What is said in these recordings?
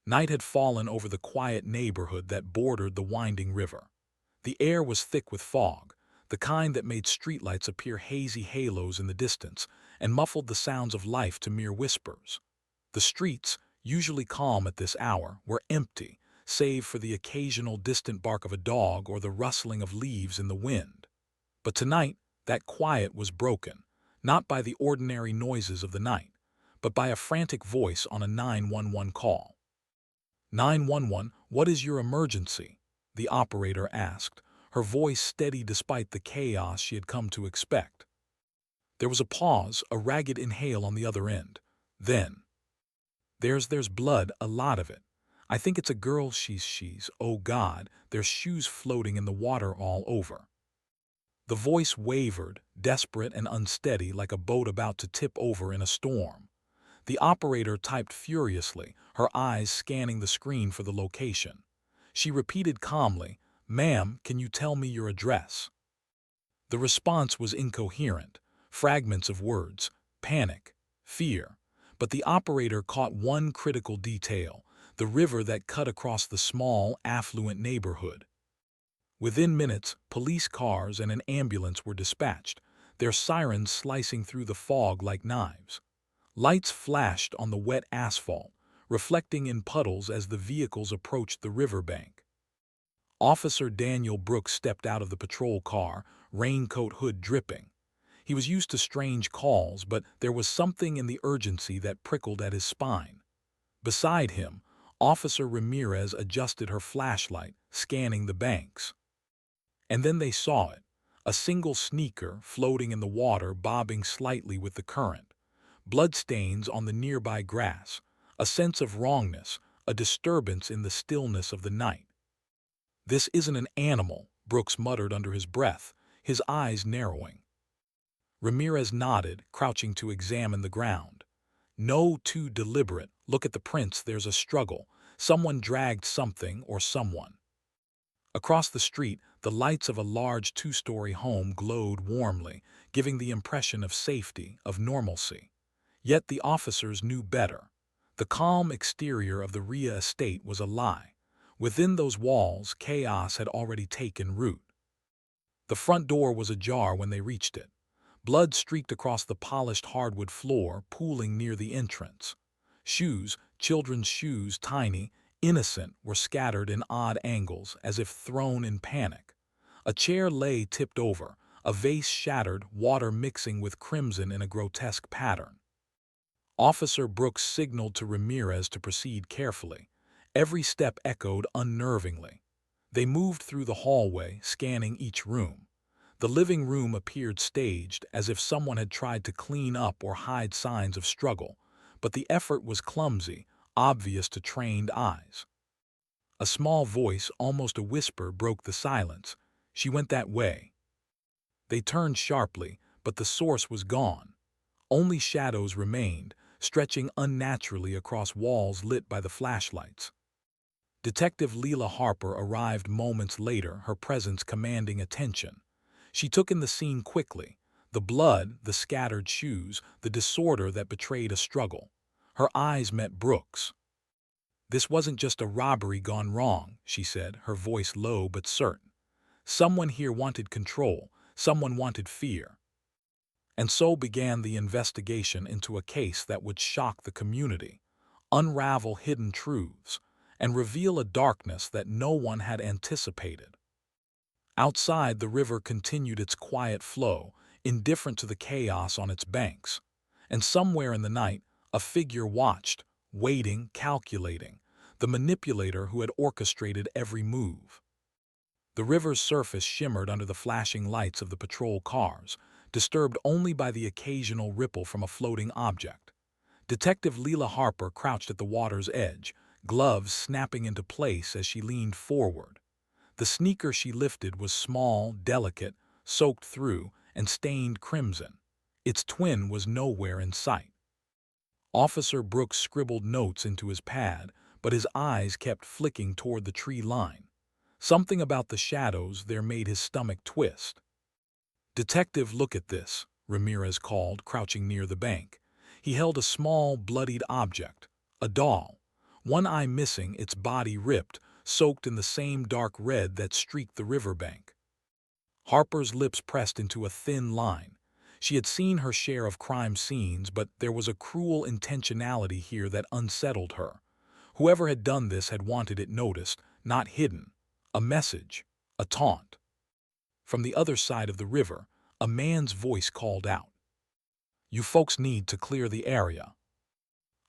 Night had fallen over the quiet neighborhood that bordered the winding river. The air was thick with fog, the kind that made streetlights appear hazy halos in the distance and muffled the sounds of life to mere whispers. The streets, usually calm at this hour, were empty, save for the occasional distant bark of a dog or the rustling of leaves in the wind. But tonight, that quiet was broken, not by the ordinary noises of the night, but by a frantic voice on a 911 call. 911, what is your emergency? The operator asked, her voice steady despite the chaos she had come to expect. There was a pause, a ragged inhale on the other end. Then, there's blood, a lot of it. I think it's a girl, she's, oh God, there's shoes floating in the water all over. The voice wavered, desperate and unsteady like a boat about to tip over in a storm. The operator typed furiously, her eyes scanning the screen for the location. She repeated calmly, "Ma'am, can you tell me your address?" The response was incoherent, fragments of words, panic, fear. But the operator caught one critical detail, the river that cut across the small, affluent neighborhood. Within minutes, police cars and an ambulance were dispatched, their sirens slicing through the fog like knives. Lights flashed on the wet asphalt, reflecting in puddles as the vehicles approached the riverbank. Officer Daniel Brooks stepped out of the patrol car, raincoat hood dripping. He was used to strange calls, but there was something in the urgency that prickled at his spine. Beside him, Officer Ramirez adjusted her flashlight, scanning the banks. And then they saw it, a single sneaker floating in the water bobbing slightly with the current. Bloodstains on the nearby grass, a sense of wrongness, a disturbance in the stillness of the night. "This isn't an animal," Brooks muttered under his breath, his eyes narrowing. Ramirez nodded, crouching to examine the ground. "No, too deliberate. Look at the prints, there's a struggle. Someone dragged something or someone." Across the street, the lights of a large two-story home glowed warmly, giving the impression of safety, of normalcy. Yet the officers knew better. The calm exterior of the Rhea estate was a lie. Within those walls, chaos had already taken root. The front door was ajar when they reached it. Blood streaked across the polished hardwood floor, pooling near the entrance. Shoes, children's shoes, tiny, innocent, were scattered in odd angles, as if thrown in panic. A chair lay tipped over, a vase shattered, water mixing with crimson in a grotesque pattern. Officer Brooks signaled to Ramirez to proceed carefully. Every step echoed unnervingly. They moved through the hallway, scanning each room. The living room appeared staged, as if someone had tried to clean up or hide signs of struggle, but the effort was clumsy, obvious to trained eyes. A small voice, almost a whisper, broke the silence. "She went that way." They turned sharply, but the source was gone. Only shadows remained, stretching unnaturally across walls lit by the flashlights. Detective Leela Harper arrived moments later, her presence commanding attention. She took in the scene quickly, the blood, the scattered shoes, the disorder that betrayed a struggle. Her eyes met Brooks. "This wasn't just a robbery gone wrong," she said, her voice low but certain. "Someone here wanted control, someone wanted fear." And so began the investigation into a case that would shock the community, unravel hidden truths, and reveal a darkness that no one had anticipated. Outside, the river continued its quiet flow, indifferent to the chaos on its banks. And somewhere in the night, a figure watched, waiting, calculating, the manipulator who had orchestrated every move. The river's surface shimmered under the flashing lights of the patrol cars, disturbed only by the occasional ripple from a floating object. Detective Leela Harper crouched at the water's edge, gloves snapping into place as she leaned forward. The sneaker she lifted was small, delicate, soaked through, and stained crimson. Its twin was nowhere in sight. Officer Brooks scribbled notes into his pad, but his eyes kept flicking toward the tree line. Something about the shadows there made his stomach twist. "Detective, look at this," Ramirez called, crouching near the bank. He held a small, bloodied object, a doll. one eye missing, its body ripped, soaked in the same dark red that streaked the riverbank. Harper's lips pressed into a thin line. She had seen her share of crime scenes, but there was a cruel intentionality here that unsettled her. Whoever had done this had wanted it noticed, not hidden. A message, a taunt. From the other side of the river, a man's voice called out, "You folks need to clear the area."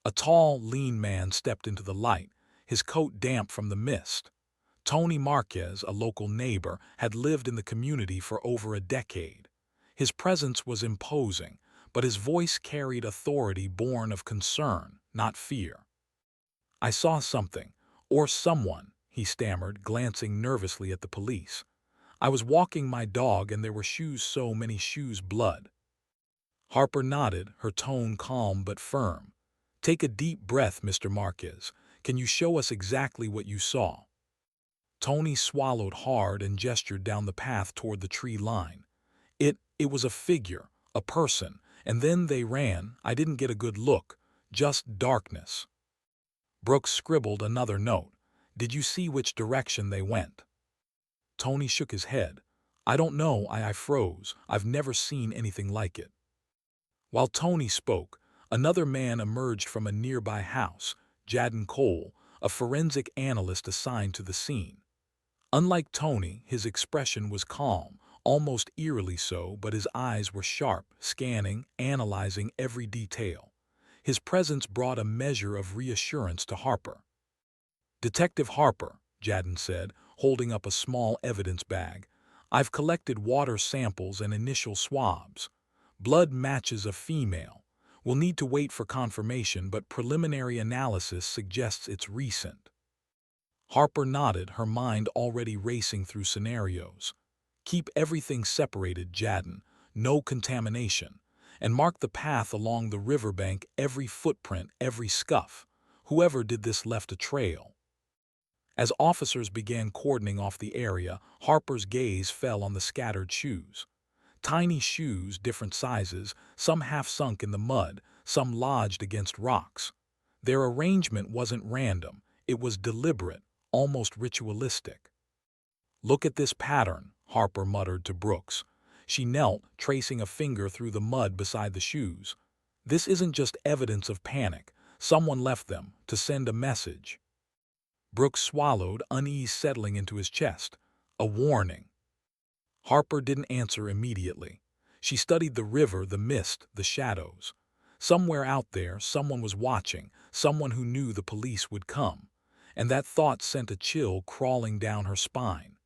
A tall, lean man stepped into the light, his coat damp from the mist. Tony Marquez, a local neighbor, had lived in the community for over a decade. His presence was imposing, but his voice carried authority born of concern, not fear. "I saw something, or someone," he stammered, glancing nervously at the police. "I was walking my dog and there were shoes, so many shoes, blood." Harper nodded, her tone calm but firm. "Take a deep breath, Mr. Marquez. Can you show us exactly what you saw?" Tony swallowed hard and gestured down the path toward the tree line. It was a figure, a person, and then they ran. I didn't get a good look, just darkness." Brooks scribbled another note. "Did you see which direction they went?" Tony shook his head. "I don't know." I froze. "I've never seen anything like it." While Tony spoke, another man emerged from a nearby house, Jadden Cole, a forensic analyst assigned to the scene. Unlike Tony, his expression was calm, almost eerily so, but his eyes were sharp, scanning, analyzing every detail. His presence brought a measure of reassurance to Harper. "Detective Harper," Jadden said, holding up a small evidence bag, "I've collected water samples and initial swabs. Blood matches a female. We'll need to wait for confirmation, but preliminary analysis suggests it's recent." Harper nodded, her mind already racing through scenarios. "Keep everything separated, Jadden, no contamination, and mark the path along the riverbank, every footprint, every scuff. Whoever did this left a trail." As officers began cordoning off the area, Harper's gaze fell on the scattered shoes. Tiny shoes, different sizes, some half sunk in the mud, some lodged against rocks. Their arrangement wasn't random, it was deliberate, almost ritualistic. "Look at this pattern," Harper muttered to Brooks. She knelt, tracing a finger through the mud beside the shoes. "This isn't just evidence of panic. Someone left them to send a message." Brooks swallowed, unease settling into his chest. "A warning." Harper didn't answer immediately. She studied the river, the mist, the shadows. Somewhere out there, someone was watching, someone who knew the police would come. And that thought sent a chill crawling down her spine.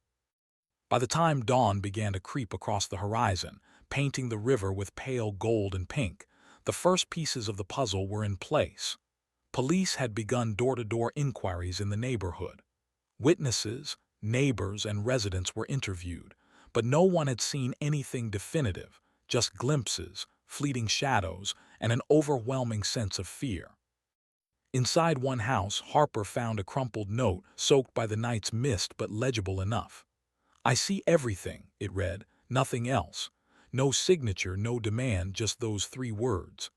By the time dawn began to creep across the horizon, painting the river with pale gold and pink, the first pieces of the puzzle were in place. Police had begun door-to-door inquiries in the neighborhood. Witnesses, neighbors, and residents were interviewed, but no one had seen anything definitive, just glimpses, fleeting shadows, and an overwhelming sense of fear. Inside one house, Harper found a crumpled note soaked by the night's mist but legible enough. "I see everything," it read, "nothing else. No signature, no demand, just those 3 words."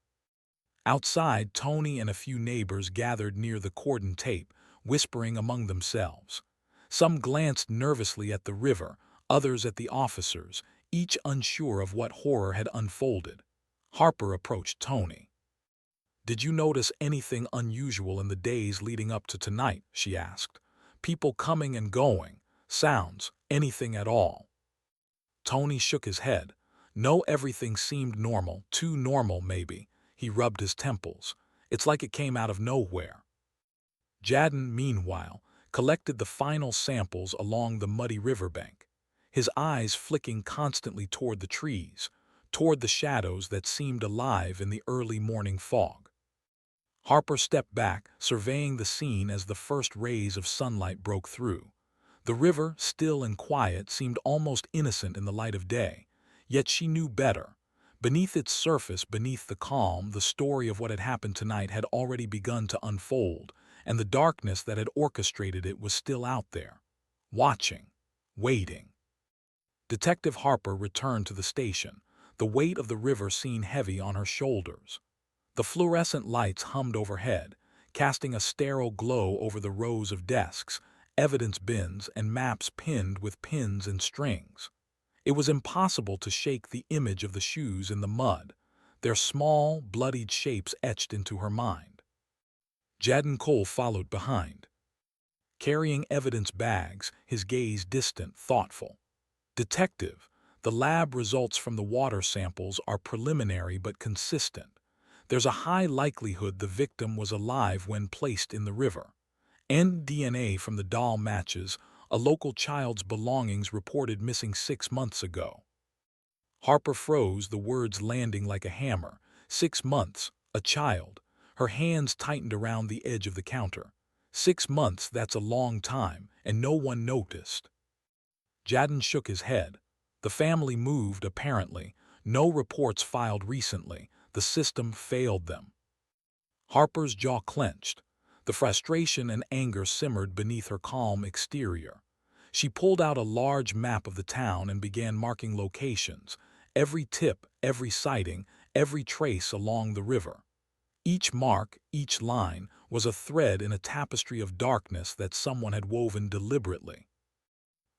Outside, Tony and a few neighbors gathered near the cordon tape, whispering among themselves. Some glanced nervously at the river, others at the officers, each unsure of what horror had unfolded. Harper approached Tony. "Did you notice anything unusual in the days leading up to tonight?" she asked. "People coming and going, sounds, anything at all?" Tony shook his head. "No, everything seemed normal, too normal maybe." He rubbed his temples. "It's like it came out of nowhere." Jadden, meanwhile, collected the final samples along the muddy riverbank, his eyes flicking constantly toward the trees, toward the shadows that seemed alive in the early morning fog. Harper stepped back, surveying the scene as the first rays of sunlight broke through. The river, still and quiet, seemed almost innocent in the light of day, yet she knew better. Beneath its surface, beneath the calm, the story of what had happened tonight had already begun to unfold, and the darkness that had orchestrated it was still out there, watching, waiting. Detective Harper returned to the station, the weight of the river seen heavy on her shoulders. The fluorescent lights hummed overhead, casting a sterile glow over the rows of desks, evidence bins, and maps pinned with pins and strings. It was impossible to shake the image of the shoes in the mud, their small, bloodied shapes etched into her mind. Jadon Cole followed behind, carrying evidence bags, his gaze distant, thoughtful. "Detective, the lab results from the water samples are preliminary but consistent. There's a high likelihood the victim was alive when placed in the river. And DNA from the doll matches a local child's belongings reported missing 6 months ago." Harper froze, the words landing like a hammer. 6 months, a child. Her hands tightened around the edge of the counter. 6 months, that's a long time, and no one noticed. Jadon shook his head. The family moved, apparently. No reports filed recently. The system failed them. Harper's jaw clenched. The frustration and anger simmered beneath her calm exterior. She pulled out a large map of the town and began marking locations. Every tip, every sighting, every trace along the river. Each mark, each line, was a thread in a tapestry of darkness that someone had woven deliberately.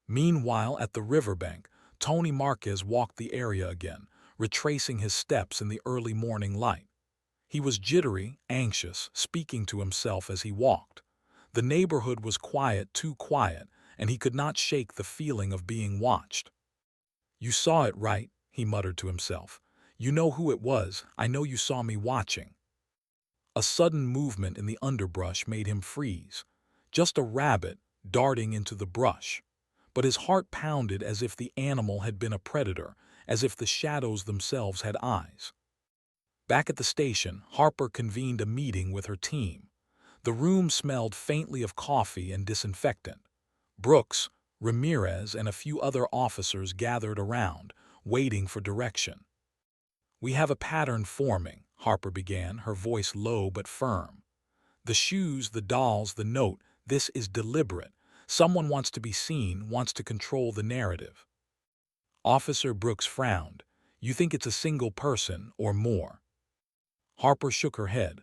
Meanwhile, at the riverbank, Tony Marquez walked the area again, retracing his steps in the early morning light. He was jittery, anxious, speaking to himself as he walked. The neighborhood was quiet, too quiet, and he could not shake the feeling of being watched. "You saw it, right?" he muttered to himself. "You know who it was. I know you saw me watching." A sudden movement in the underbrush made him freeze. Just a rabbit darting into the brush. But his heart pounded as if the animal had been a predator, as if the shadows themselves had eyes. Back at the station, Harper convened a meeting with her team. The room smelled faintly of coffee and disinfectant. Brooks, Ramirez, and a few other officers gathered around, waiting for direction. "We have a pattern forming," Harper began, her voice low but firm. "The shoes, the dolls, the note, this is deliberate. Someone wants to be seen, wants to control the narrative." Officer Brooks frowned. "You think it's a single person or more?" Harper shook her head.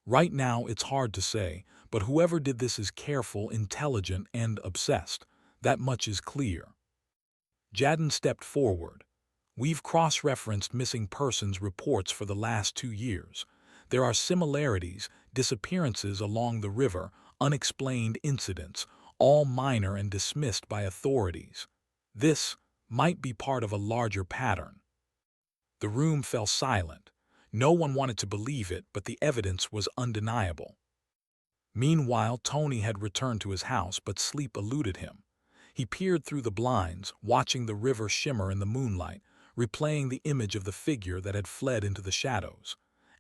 "Right now, it's hard to say, but whoever did this is careful, intelligent, and obsessed. That much is clear." Jadon stepped forward. "We've cross-referenced missing persons reports for the last 2 years. There are similarities, disappearances along the river, unexplained incidents, all minor and dismissed by authorities. This might be part of a larger pattern." The room fell silent. No one wanted to believe it, but the evidence was undeniable. Meanwhile, Tony had returned to his house, but sleep eluded him. He peered through the blinds, watching the river shimmer in the moonlight, replaying the image of the figure that had fled into the shadows.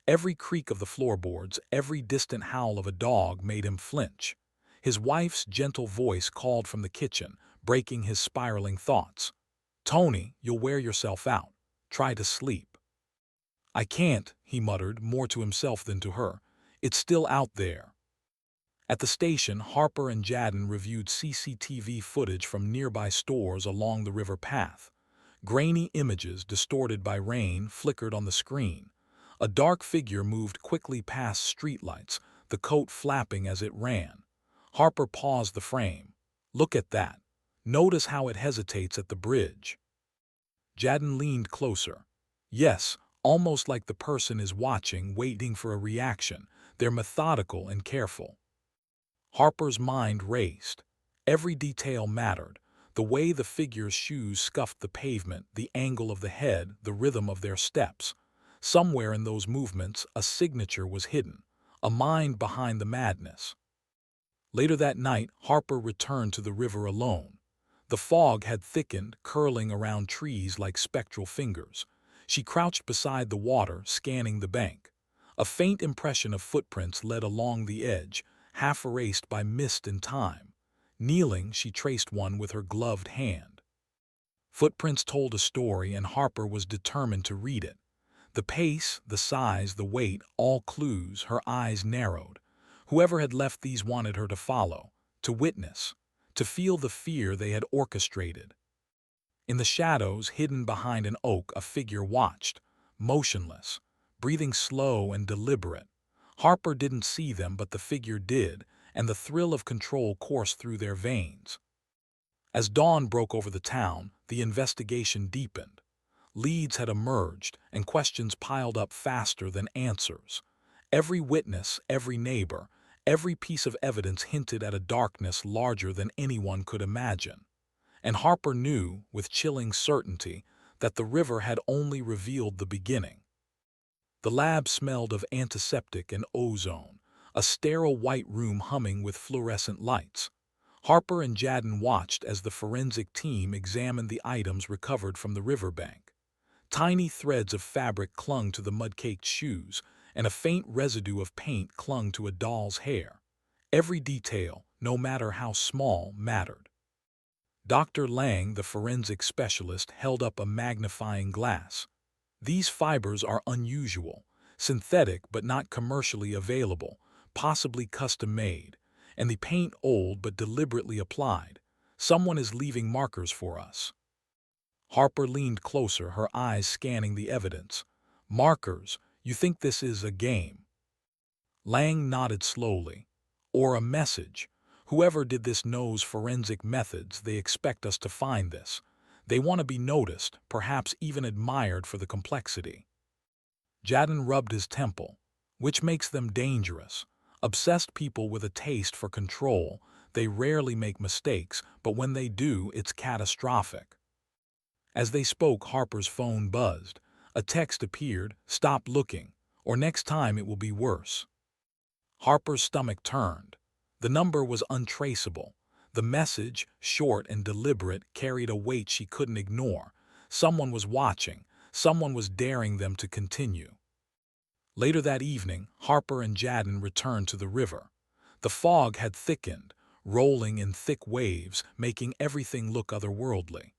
Every creak of the floorboards, every distant howl of a dog made him flinch. His wife's gentle voice called from the kitchen, breaking his spiraling thoughts. "Tony, you'll wear yourself out. Try to sleep." "I can't," he muttered, more to himself than to her. "It's still out there." At the station, Harper and Jadon reviewed CCTV footage from nearby stores along the river path. Grainy images, distorted by rain, flickered on the screen. A dark figure moved quickly past streetlights, the coat flapping as it ran. Harper paused the frame. "Look at that. Notice how it hesitates at the bridge." Jadon leaned closer. "Yes, almost like the person is watching, waiting for a reaction. They're methodical and careful." Harper's mind raced. Every detail mattered. The way the figure's shoes scuffed the pavement, the angle of the head, the rhythm of their steps. Somewhere in those movements, a signature was hidden, a mind behind the madness. Later that night, Harper returned to the river alone. The fog had thickened, curling around trees like spectral fingers. She crouched beside the water, scanning the bank. A faint impression of footprints led along the edge, half erased by mist and time. Kneeling, she traced one with her gloved hand. Footprints told a story, and Harper was determined to read it. The pace, the size, the weight, all clues. Her eyes narrowed. Whoever had left these wanted her to follow, to witness, to feel the fear they had orchestrated. In the shadows, hidden behind an oak, a figure watched, motionless, breathing slow and deliberate. Harper didn't see them, but the figure did, and the thrill of control coursed through their veins. As dawn broke over the town, the investigation deepened. Leads had emerged, and questions piled up faster than answers. Every witness, every neighbor, every piece of evidence hinted at a darkness larger than anyone could imagine. And Harper knew, with chilling certainty, that the river had only revealed the beginning. The lab smelled of antiseptic and ozone, a sterile white room humming with fluorescent lights. Harper and Jadden watched as the forensic team examined the items recovered from the riverbank. Tiny threads of fabric clung to the mud-caked shoes, and a faint residue of paint clung to a doll's hair. Every detail, no matter how small, mattered. Dr. Lang, the forensic specialist, held up a magnifying glass. These fibers are unusual, synthetic but not commercially available, possibly custom-made, and the paint old but deliberately applied. Someone is leaving markers for us. Harper leaned closer, her eyes scanning the evidence. Markers, you think this is a game? Lang nodded slowly. Or a message. Whoever did this knows forensic methods. They expect us to find this. They want to be noticed, perhaps even admired for the complexity. Jadden rubbed his temple. Which makes them dangerous. Obsessed people with a taste for control. They rarely make mistakes, but when they do, it's catastrophic. As they spoke, Harper's phone buzzed. A text appeared, "Stop looking, or next time it will be worse." Harper's stomach turned. The number was untraceable. The message, short and deliberate, carried a weight she couldn't ignore. Someone was watching. Someone was daring them to continue. Later that evening, Harper and Jadden returned to the river. The fog had thickened, rolling in thick waves, making everything look otherworldly.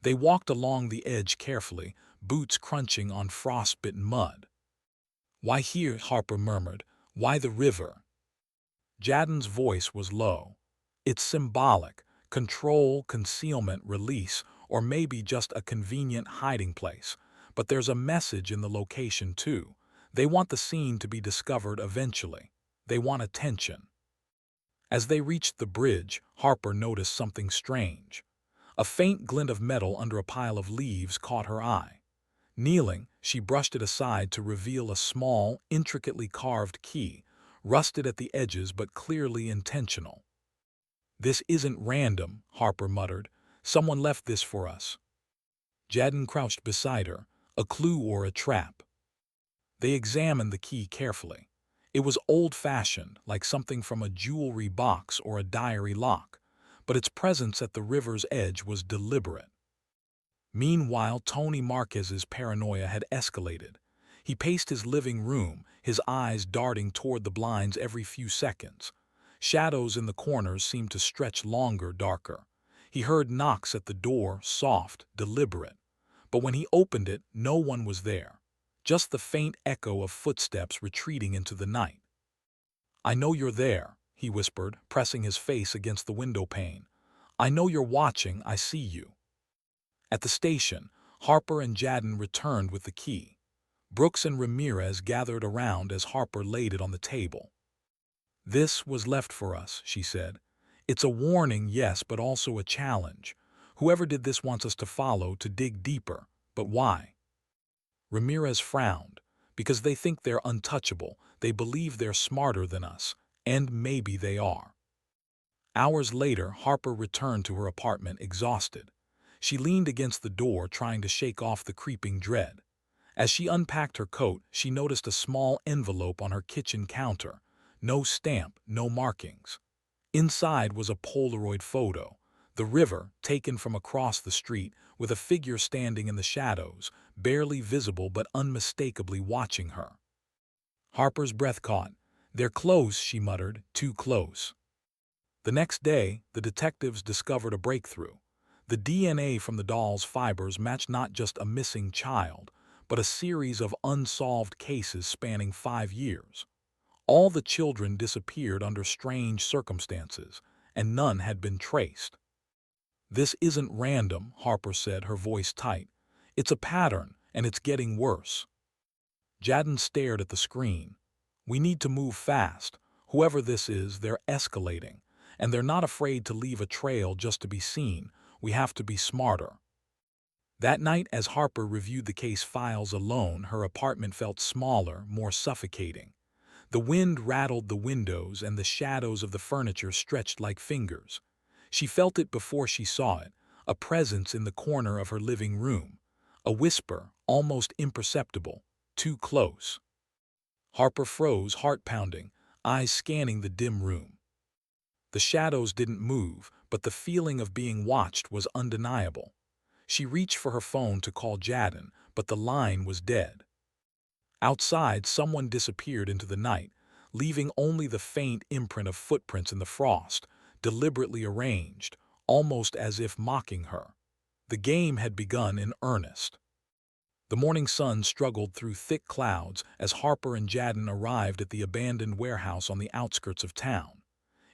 They walked along the edge carefully, boots crunching on frostbitten mud. "Why here?" Harper murmured. "Why the river?" Jadden's voice was low. "It's symbolic. Control, concealment, release, or maybe just a convenient hiding place. But there's a message in the location, too. They want the scene to be discovered eventually. They want attention." As they reached the bridge, Harper noticed something strange. A faint glint of metal under a pile of leaves caught her eye. Kneeling, she brushed it aside to reveal a small, intricately carved key, rusted at the edges but clearly intentional. "This isn't random," Harper muttered. "Someone left this for us." Jadden crouched beside her. "A clue or a trap?" They examined the key carefully. It was old-fashioned, like something from a jewelry box or a diary lock, but its presence at the river's edge was deliberate. Meanwhile, Tony Marquez's paranoia had escalated. He paced his living room, his eyes darting toward the blinds every few seconds. Shadows in the corners seemed to stretch longer, darker. He heard knocks at the door, soft, deliberate. But when he opened it, no one was there. Just the faint echo of footsteps retreating into the night. "I know you're there," he whispered, pressing his face against the window pane. "I know you're watching. I see you." At the station, Harper and Jadden returned with the key. Brooks and Ramirez gathered around as Harper laid it on the table. "This was left for us," she said. "It's a warning, yes, but also a challenge. Whoever did this wants us to follow, to dig deeper. But why?" Ramirez frowned. "Because they think they're untouchable. They believe they're smarter than us. And maybe they are." Hours later, Harper returned to her apartment exhausted. She leaned against the door, trying to shake off the creeping dread. As she unpacked her coat, she noticed a small envelope on her kitchen counter. No stamp, no markings. Inside was a Polaroid photo. The river, taken from across the street, with a figure standing in the shadows, barely visible but unmistakably watching her. Harper's breath caught. "They're close," she muttered, "too close." The next day, the detectives discovered a breakthrough. The DNA from the doll's fibers matched not just a missing child, but a series of unsolved cases spanning 5 years. All the children disappeared under strange circumstances, and none had been traced. "This isn't random," Harper said, her voice tight. "It's a pattern, and it's getting worse." Jadden stared at the screen. We need to move fast. Whoever this is, they're escalating. And they're not afraid to leave a trail just to be seen. We have to be smarter." That night, as Harper reviewed the case files alone, her apartment felt smaller, more suffocating. The wind rattled the windows and the shadows of the furniture stretched like fingers. She felt it before she saw it, a presence in the corner of her living room. A whisper, almost imperceptible, too close. Harper froze, heart pounding, eyes scanning the dim room. The shadows didn't move, but the feeling of being watched was undeniable. She reached for her phone to call Jadden, but the line was dead. Outside, someone disappeared into the night, leaving only the faint imprint of footprints in the frost, deliberately arranged, almost as if mocking her. The game had begun in earnest. The morning sun struggled through thick clouds as Harper and Jadden arrived at the abandoned warehouse on the outskirts of town.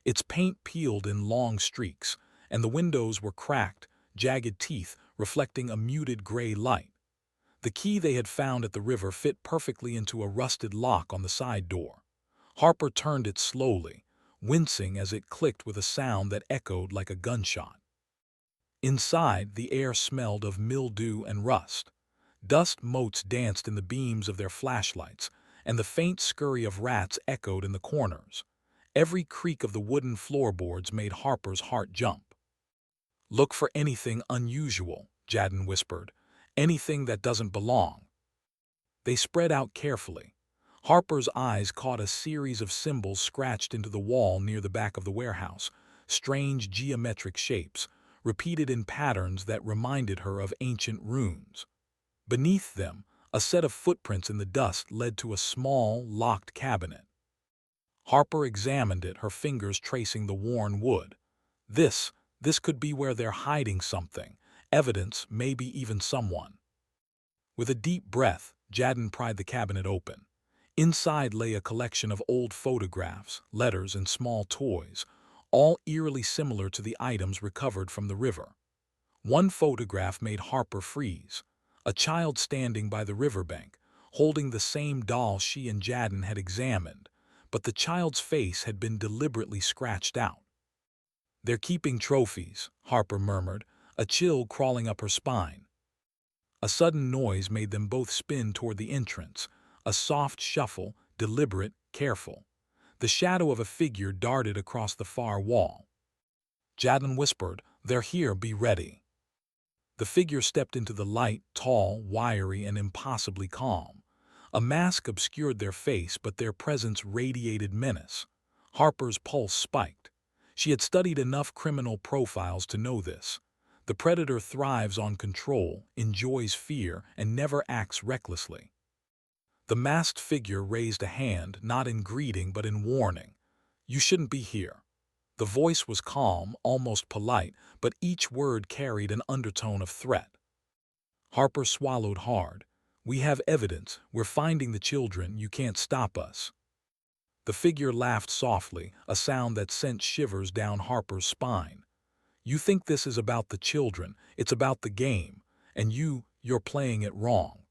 Its paint peeled in long streaks, and the windows were cracked, jagged teeth reflecting a muted gray light. The key they had found at the river fit perfectly into a rusted lock on the side door. Harper turned it slowly, wincing as it clicked with a sound that echoed like a gunshot. Inside, the air smelled of mildew and rust. Dust motes danced in the beams of their flashlights, and the faint scurry of rats echoed in the corners. Every creak of the wooden floorboards made Harper's heart jump. "Look for anything unusual," Jadden whispered. "Anything that doesn't belong." They spread out carefully. Harper's eyes caught a series of symbols scratched into the wall near the back of the warehouse, strange geometric shapes, repeated in patterns that reminded her of ancient runes. Beneath them, a set of footprints in the dust led to a small, locked cabinet. Harper examined it, her fingers tracing the worn wood. This could be where they're hiding something, evidence, maybe even someone. With a deep breath, Jadden pried the cabinet open. Inside lay a collection of old photographs, letters, and small toys, all eerily similar to the items recovered from the river. One photograph made Harper freeze. A child standing by the riverbank, holding the same doll she and Jadden had examined, but the child's face had been deliberately scratched out. "They're keeping trophies," Harper murmured, a chill crawling up her spine. A sudden noise made them both spin toward the entrance, a soft shuffle, deliberate, careful. The shadow of a figure darted across the far wall. Jadden whispered, "They're here, be ready." The figure stepped into the light, tall, wiry, and impossibly calm. A mask obscured their face, but their presence radiated menace. Harper's pulse spiked. She had studied enough criminal profiles to know this. The predator thrives on control, enjoys fear, and never acts recklessly. The masked figure raised a hand, not in greeting but in warning. "You shouldn't be here." The voice was calm, almost polite, but each word carried an undertone of threat. Harper swallowed hard. "We have evidence. We're finding the children. You can't stop us." The figure laughed softly, a sound that sent shivers down Harper's spine. "You think this is about the children. It's about the game. And you're playing it wrong."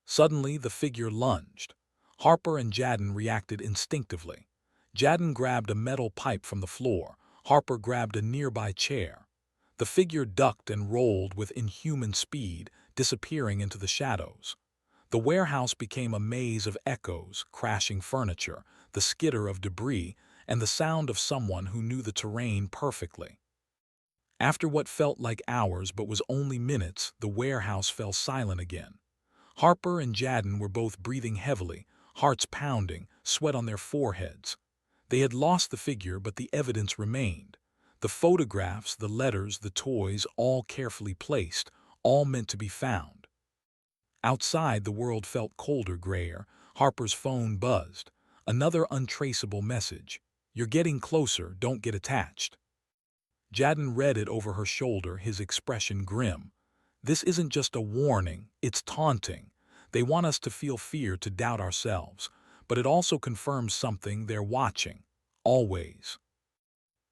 Suddenly, the figure lunged. Harper and Jadden reacted instinctively. Jadden grabbed a metal pipe from the floor. Harper grabbed a nearby chair. The figure ducked and rolled with inhuman speed, disappearing into the shadows. The warehouse became a maze of echoes, crashing furniture, the skitter of debris, and the sound of someone who knew the terrain perfectly. After what felt like hours but was only minutes, the warehouse fell silent again. Harper and Jadden were both breathing heavily, hearts pounding, sweat on their foreheads. They had lost the figure, but the evidence remained. The photographs, the letters, the toys, all carefully placed, all meant to be found. Outside, the world felt colder, grayer. Harper's phone buzzed. Another untraceable message. "You're getting closer, don't get attached." Jadden read it over her shoulder, his expression grim. "This isn't just a warning, it's taunting. They want us to feel fear, to doubt ourselves. But it also confirms something: they're watching. Always."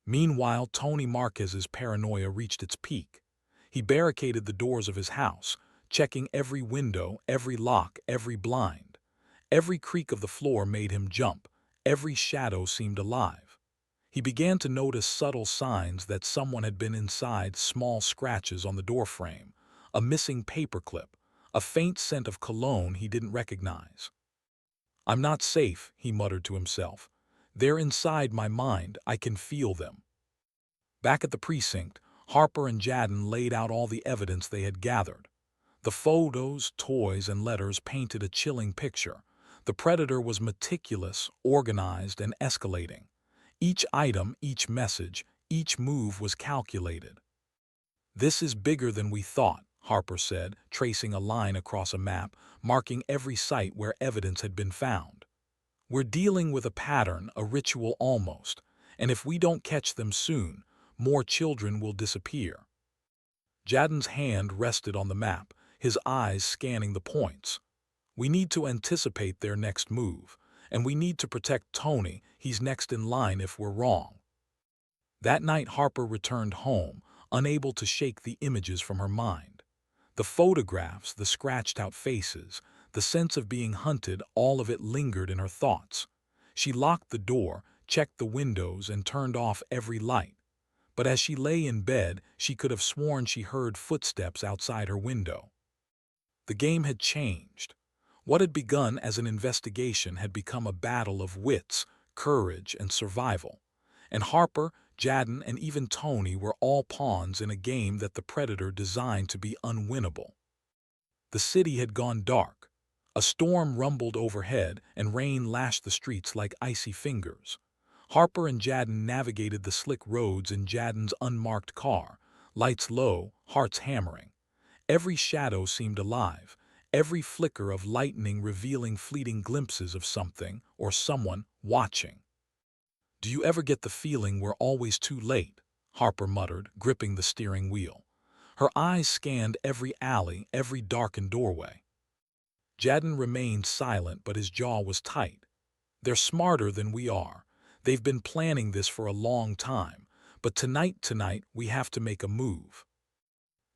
Meanwhile, Tony Marquez's paranoia reached its peak. He barricaded the doors of his house, checking every window, every lock, every blind. Every creak of the floor made him jump. Every shadow seemed alive. He began to notice subtle signs that someone had been inside: small scratches on the doorframe, a missing paperclip, a faint scent of cologne he didn't recognize. "I'm not safe," he muttered to himself. "They're inside my mind. I can feel them." Back at the precinct, Harper and Jadden laid out all the evidence they had gathered. The photos, toys, and letters painted a chilling picture. The predator was meticulous, organized, and escalating. Each item, each message, each move was calculated. "This is bigger than we thought," Harper said, tracing a line across a map, marking every site where evidence had been found. "We're dealing with a pattern, a ritual almost, and if we don't catch them soon, more children will disappear." Jadden's hand rested on the map, his eyes scanning the points. "We need to anticipate their next move, and we need to protect Tony. He's next in line if we're wrong." That night Harper returned home, unable to shake the images from her mind. The photographs, the scratched-out faces, the sense of being hunted, all of it lingered in her thoughts. She locked the door, checked the windows, and turned off every light. But as she lay in bed, she could have sworn she heard footsteps outside her window. The game had changed. What had begun as an investigation had become a battle of wits, courage, and survival. And Harper, Jadden, and even Tony were all pawns in a game that the predator designed to be unwinnable. The city had gone dark. A storm rumbled overhead, and rain lashed the streets like icy fingers. Harper and Jadden navigated the slick roads in Jadden's unmarked car, lights low, hearts hammering. Every shadow seemed alive, every flicker of lightning revealing fleeting glimpses of something or someone watching. "Do you ever get the feeling we're always too late?" Harper muttered, gripping the steering wheel. Her eyes scanned every alley, every darkened doorway. Jadden remained silent, but his jaw was tight. "They're smarter than we are. They've been planning this for a long time, but tonight we have to make a move."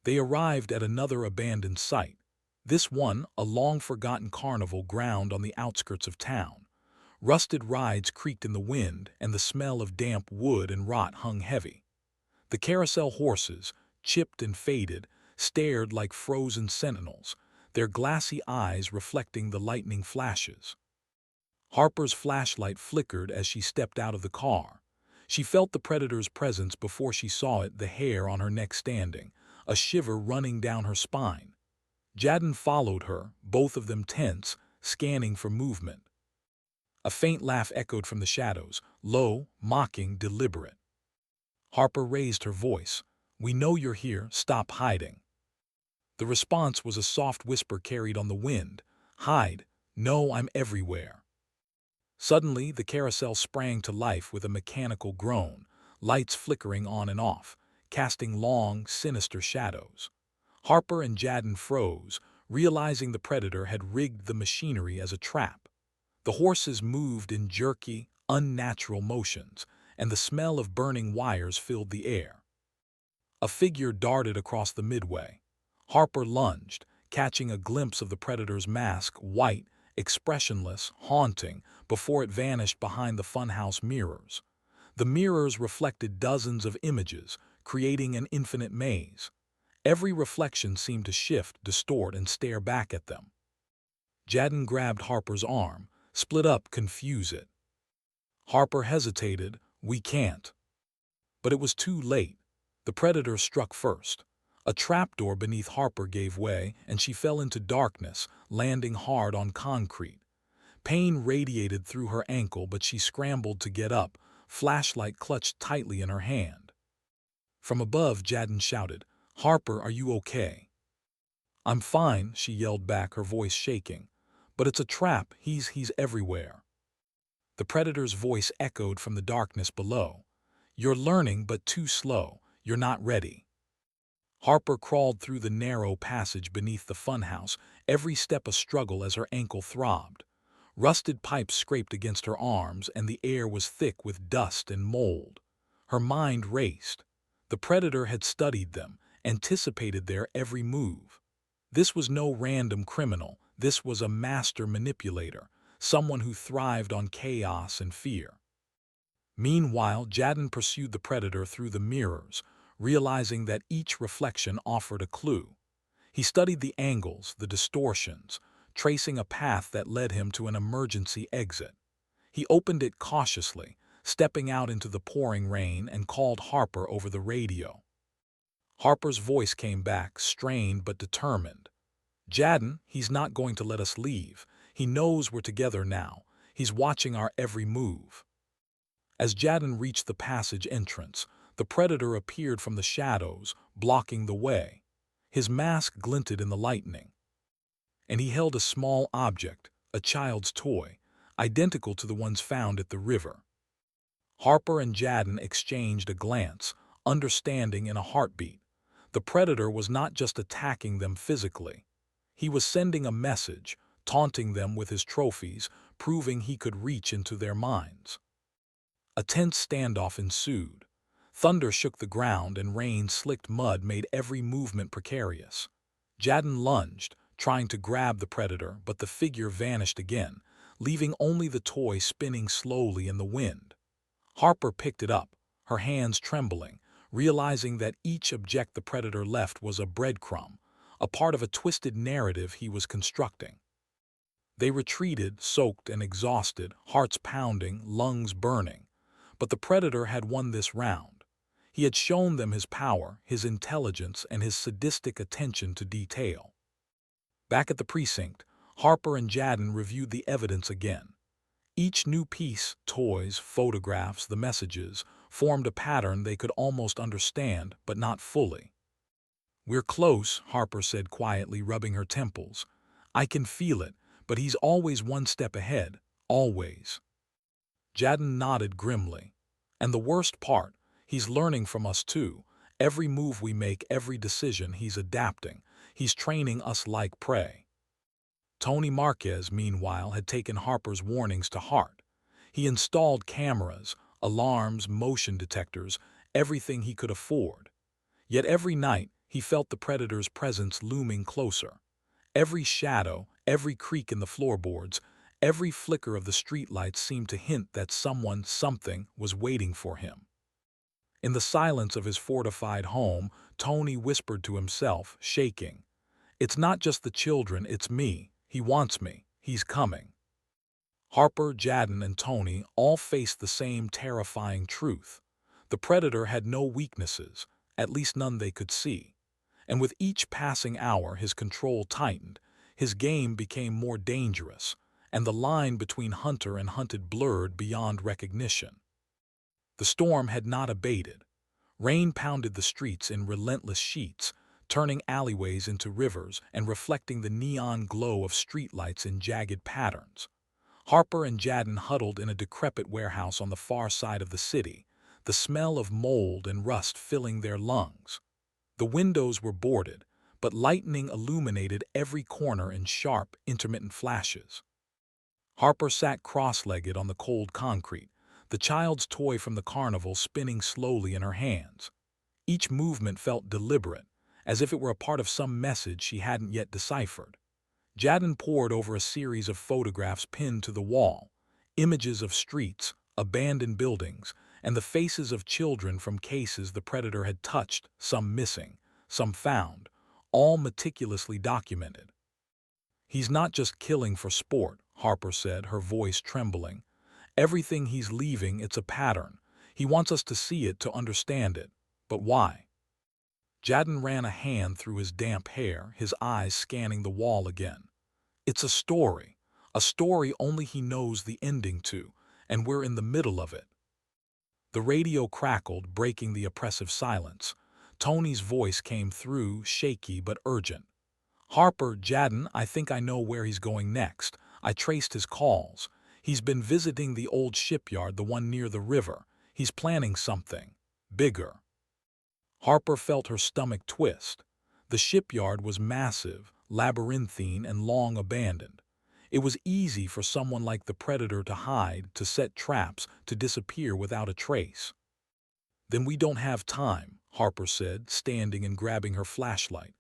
They arrived at another abandoned site. This one, a long-forgotten carnival ground on the outskirts of town. Rusted rides creaked in the wind, and the smell of damp wood and rot hung heavy. The carousel horses, chipped and faded, stared like frozen sentinels, their glassy eyes reflecting the lightning flashes. Harper's flashlight flickered as she stepped out of the car. She felt the predator's presence before she saw it, the hair on her neck standing, a shiver running down her spine. Jadden followed her, both of them tense, scanning for movement. A faint laugh echoed from the shadows, low, mocking, deliberate. Harper raised her voice. "We know you're here, stop hiding." The response was a soft whisper carried on the wind. "Hide. No, I'm everywhere." Suddenly, the carousel sprang to life with a mechanical groan, lights flickering on and off, casting long, sinister shadows. Harper and Jadden froze, realizing the predator had rigged the machinery as a trap. The horses moved in jerky, unnatural motions, and the smell of burning wires filled the air. A figure darted across the midway. Harper lunged, catching a glimpse of the predator's mask, white, expressionless, haunting, before it vanished behind the funhouse mirrors. The mirrors reflected dozens of images, creating an infinite maze. Every reflection seemed to shift, distort, and stare back at them. Jadden grabbed Harper's arm, split up, confuse it. Harper hesitated. "We can't." But it was too late. The predator struck first. A trapdoor beneath Harper gave way, and she fell into darkness, landing hard on concrete. Pain radiated through her ankle, but she scrambled to get up, flashlight clutched tightly in her hand. From above, Jadden shouted, "Harper, are you okay?" "I'm fine," she yelled back, her voice shaking. "But it's a trap. He's everywhere." The predator's voice echoed from the darkness below. "You're learning, but too slow. You're not ready." Harper crawled through the narrow passage beneath the funhouse, every step a struggle as her ankle throbbed. Rusted pipes scraped against her arms, and the air was thick with dust and mold. Her mind raced. The predator had studied them, anticipated their every move. This was no random criminal. This was a master manipulator, someone who thrived on chaos and fear. Meanwhile, Jadden pursued the predator through the mirrors, realizing that each reflection offered a clue. He studied the angles, the distortions, tracing a path that led him to an emergency exit. He opened it cautiously, stepping out into the pouring rain, and called Harper over the radio. Harper's voice came back, strained but determined. "Jadden, he's not going to let us leave. He knows we're together now. He's watching our every move." As Jadden reached the passage entrance, the predator appeared from the shadows, blocking the way. His mask glinted in the lightning, and he held a small object, a child's toy, identical to the ones found at the river. Harper and Jadden exchanged a glance, understanding in a heartbeat. The predator was not just attacking them physically. He was sending a message, taunting them with his trophies, proving he could reach into their minds. A tense standoff ensued. Thunder shook the ground and rain slicked mud made every movement precarious. Jadden lunged, trying to grab the predator, but the figure vanished again, leaving only the toy spinning slowly in the wind. Harper picked it up, her hands trembling, realizing that each object the predator left was a breadcrumb, a part of a twisted narrative he was constructing. They retreated, soaked and exhausted, hearts pounding, lungs burning. But the predator had won this round. He had shown them his power, his intelligence, and his sadistic attention to detail. Back at the precinct, Harper and Jadden reviewed the evidence again. Each new piece, toys, photographs, the messages, formed a pattern they could almost understand, but not fully. "We're close," Harper said quietly, rubbing her temples. "I can feel it, but he's always one step ahead, always." Jadden nodded grimly. "And the worst part, he's learning from us too. Every move we make, every decision, he's adapting. He's training us like prey." Tony Marquez, meanwhile, had taken Harper's warnings to heart. He installed cameras, alarms, motion detectors, everything he could afford. Yet every night, he felt the predator's presence looming closer. Every shadow, every creak in the floorboards, every flicker of the streetlights seemed to hint that someone, something, was waiting for him. In the silence of his fortified home, Tony whispered to himself, shaking, "It's not just the children, it's me. He wants me. He's coming." Harper, Jadden, and Tony all faced the same terrifying truth. The predator had no weaknesses, at least none they could see. And with each passing hour, his control tightened, his game became more dangerous, and the line between hunter and hunted blurred beyond recognition. The storm had not abated. Rain pounded the streets in relentless sheets, turning alleyways into rivers and reflecting the neon glow of streetlights in jagged patterns. Harper and Jadden huddled in a decrepit warehouse on the far side of the city, the smell of mold and rust filling their lungs. The windows were boarded, but lightning illuminated every corner in sharp, intermittent flashes. Harper sat cross-legged on the cold concrete, the child's toy from the carnival spinning slowly in her hands. Each movement felt deliberate, as if it were a part of some message she hadn't yet deciphered. Jadden pored over a series of photographs pinned to the wall, images of streets, abandoned buildings, and the faces of children from cases the predator had touched, some missing, some found, all meticulously documented. "He's not just killing for sport," Harper said, her voice trembling. "Everything he's leaving, it's a pattern. He wants us to see it, to understand it. But why?" Jadden ran a hand through his damp hair, his eyes scanning the wall again. "It's a story only he knows the ending to, and we're in the middle of it." The radio crackled, breaking the oppressive silence. Tony's voice came through, shaky but urgent. "Harper, Jadden, I think I know where he's going next. I traced his calls. He's been visiting the old shipyard, the one near the river. He's planning something bigger." Harper felt her stomach twist. The shipyard was massive, labyrinthine, and long abandoned. It was easy for someone like the predator to hide, to set traps, to disappear without a trace. "Then we don't have time," Harper said, standing and grabbing her flashlight.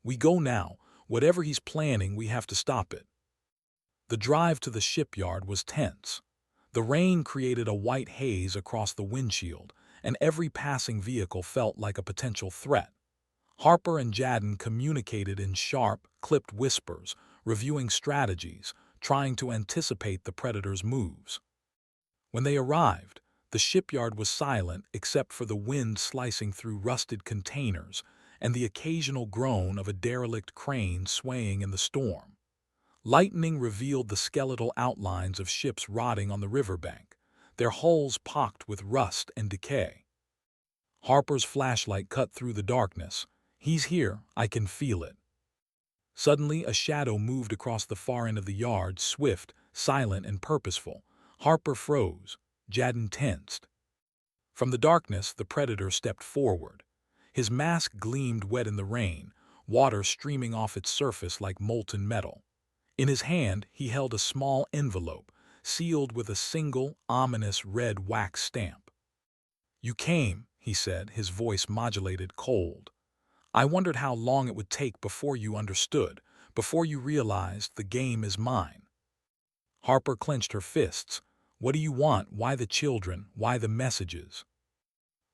"We go now. Whatever he's planning, we have to stop it." The drive to the shipyard was tense. The rain created a white haze across the windshield, and every passing vehicle felt like a potential threat. Harper and Jadden communicated in sharp, clipped whispers, reviewing strategies, trying to anticipate the predator's moves. When they arrived, the shipyard was silent except for the wind slicing through rusted containers and the occasional groan of a derelict crane swaying in the storm. Lightning revealed the skeletal outlines of ships rotting on the riverbank, their hulls pocked with rust and decay. Harper's flashlight cut through the darkness. "He's here, I can feel it." Suddenly, a shadow moved across the far end of the yard, swift, silent, and purposeful. Harper froze. Jadden tensed. From the darkness, the predator stepped forward. His mask gleamed wet in the rain, water streaming off its surface like molten metal. In his hand, he held a small envelope, sealed with a single, ominous red wax stamp. "You came," he said, his voice modulated, cold. "I wondered how long it would take before you understood, before you realized the game is mine." Harper clenched her fists. "What do you want? Why the children? Why the messages?"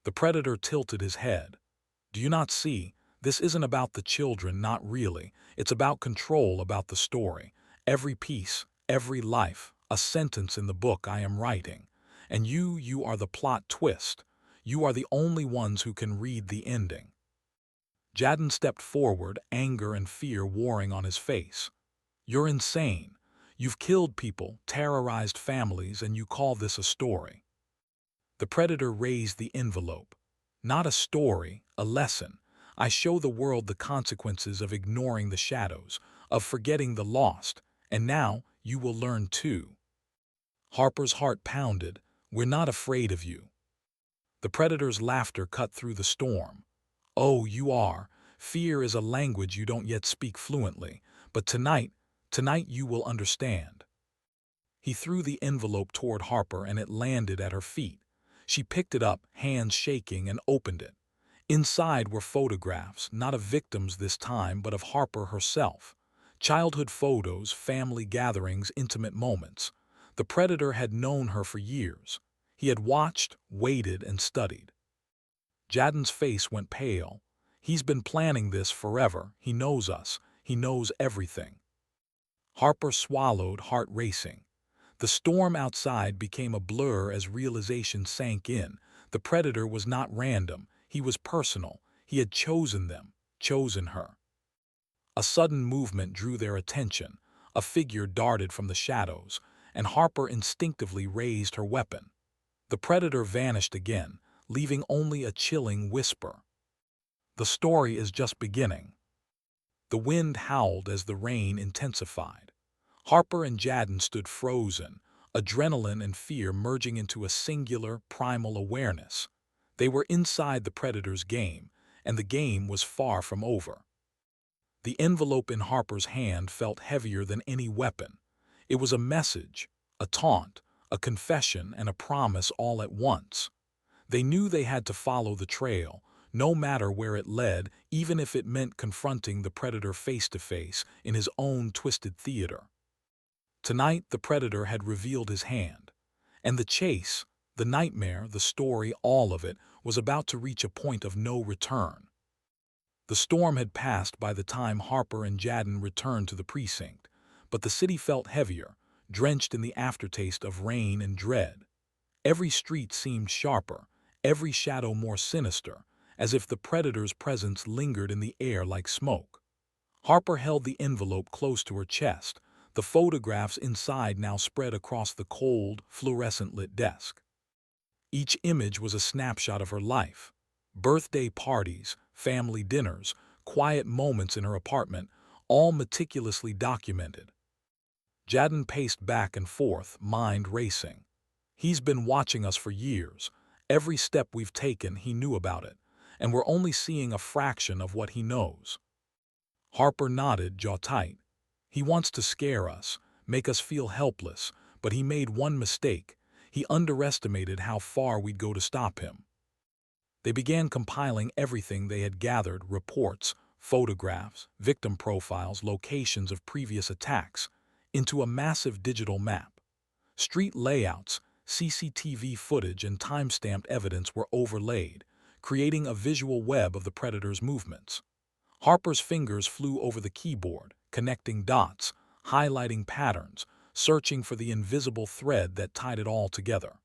The predator tilted his head. "Do you not see? This isn't about the children, not really. It's about control, about the story. Every piece, every life, a sentence in the book I am writing. And you are the plot twist. You are the only ones who can read the ending." Jadden stepped forward, anger and fear warring on his face. "You're insane. You've killed people, terrorized families, and you call this a story." The predator raised the envelope. "Not a story, a lesson. I show the world the consequences of ignoring the shadows, of forgetting the lost, and now you will learn too." Harper's heart pounded. "We're not afraid of you." The predator's laughter cut through the storm. "Oh, you are. Fear is a language you don't yet speak fluently, but tonight you will understand." He threw the envelope toward Harper and it landed at her feet. She picked it up, hands shaking, and opened it. Inside were photographs, not of victims this time, but of Harper herself. Childhood photos, family gatherings, intimate moments. The predator had known her for years. He had watched, waited, and studied. Jadden's face went pale. "He's been planning this forever. He knows us. He knows everything." Harper swallowed, heart racing. The storm outside became a blur as realization sank in. The predator was not random. He was personal. He had chosen them, chosen her. A sudden movement drew their attention. A figure darted from the shadows, and Harper instinctively raised her weapon. The predator vanished again, leaving only a chilling whisper. "The story is just beginning." The wind howled as the rain intensified. Harper and Jadden stood frozen, adrenaline and fear merging into a singular, primal awareness. They were inside the predator's game, and the game was far from over. The envelope in Harper's hand felt heavier than any weapon. It was a message, a taunt, a confession, and a promise all at once. They knew they had to follow the trail, no matter where it led, even if it meant confronting the predator face to face in his own twisted theater. Tonight, the predator had revealed his hand, and the chase, the nightmare, the story, all of it, was about to reach a point of no return. The storm had passed by the time Harper and Jadden returned to the precinct, but the city felt heavier, drenched in the aftertaste of rain and dread. Every street seemed sharper, every shadow more sinister, as if the predator's presence lingered in the air like smoke. Harper held the envelope close to her chest, the photographs inside now spread across the cold, fluorescent-lit desk. Each image was a snapshot of her life. Birthday parties, family dinners, quiet moments in her apartment, all meticulously documented. Jadden paced back and forth, mind racing. "He's been watching us for years. Every step we've taken, he knew about it, and we're only seeing a fraction of what he knows." Harper nodded, jaw tight. "He wants to scare us, make us feel helpless, but he made one mistake. He underestimated how far we'd go to stop him." They began compiling everything they had gathered: reports, photographs, victim profiles, locations of previous attacks. into a massive digital map. Street layouts, CCTV footage, and timestamped evidence were overlaid, creating a visual web of the predator's movements. Harper's fingers flew over the keyboard, connecting dots, highlighting patterns, searching for the invisible thread that tied it all together.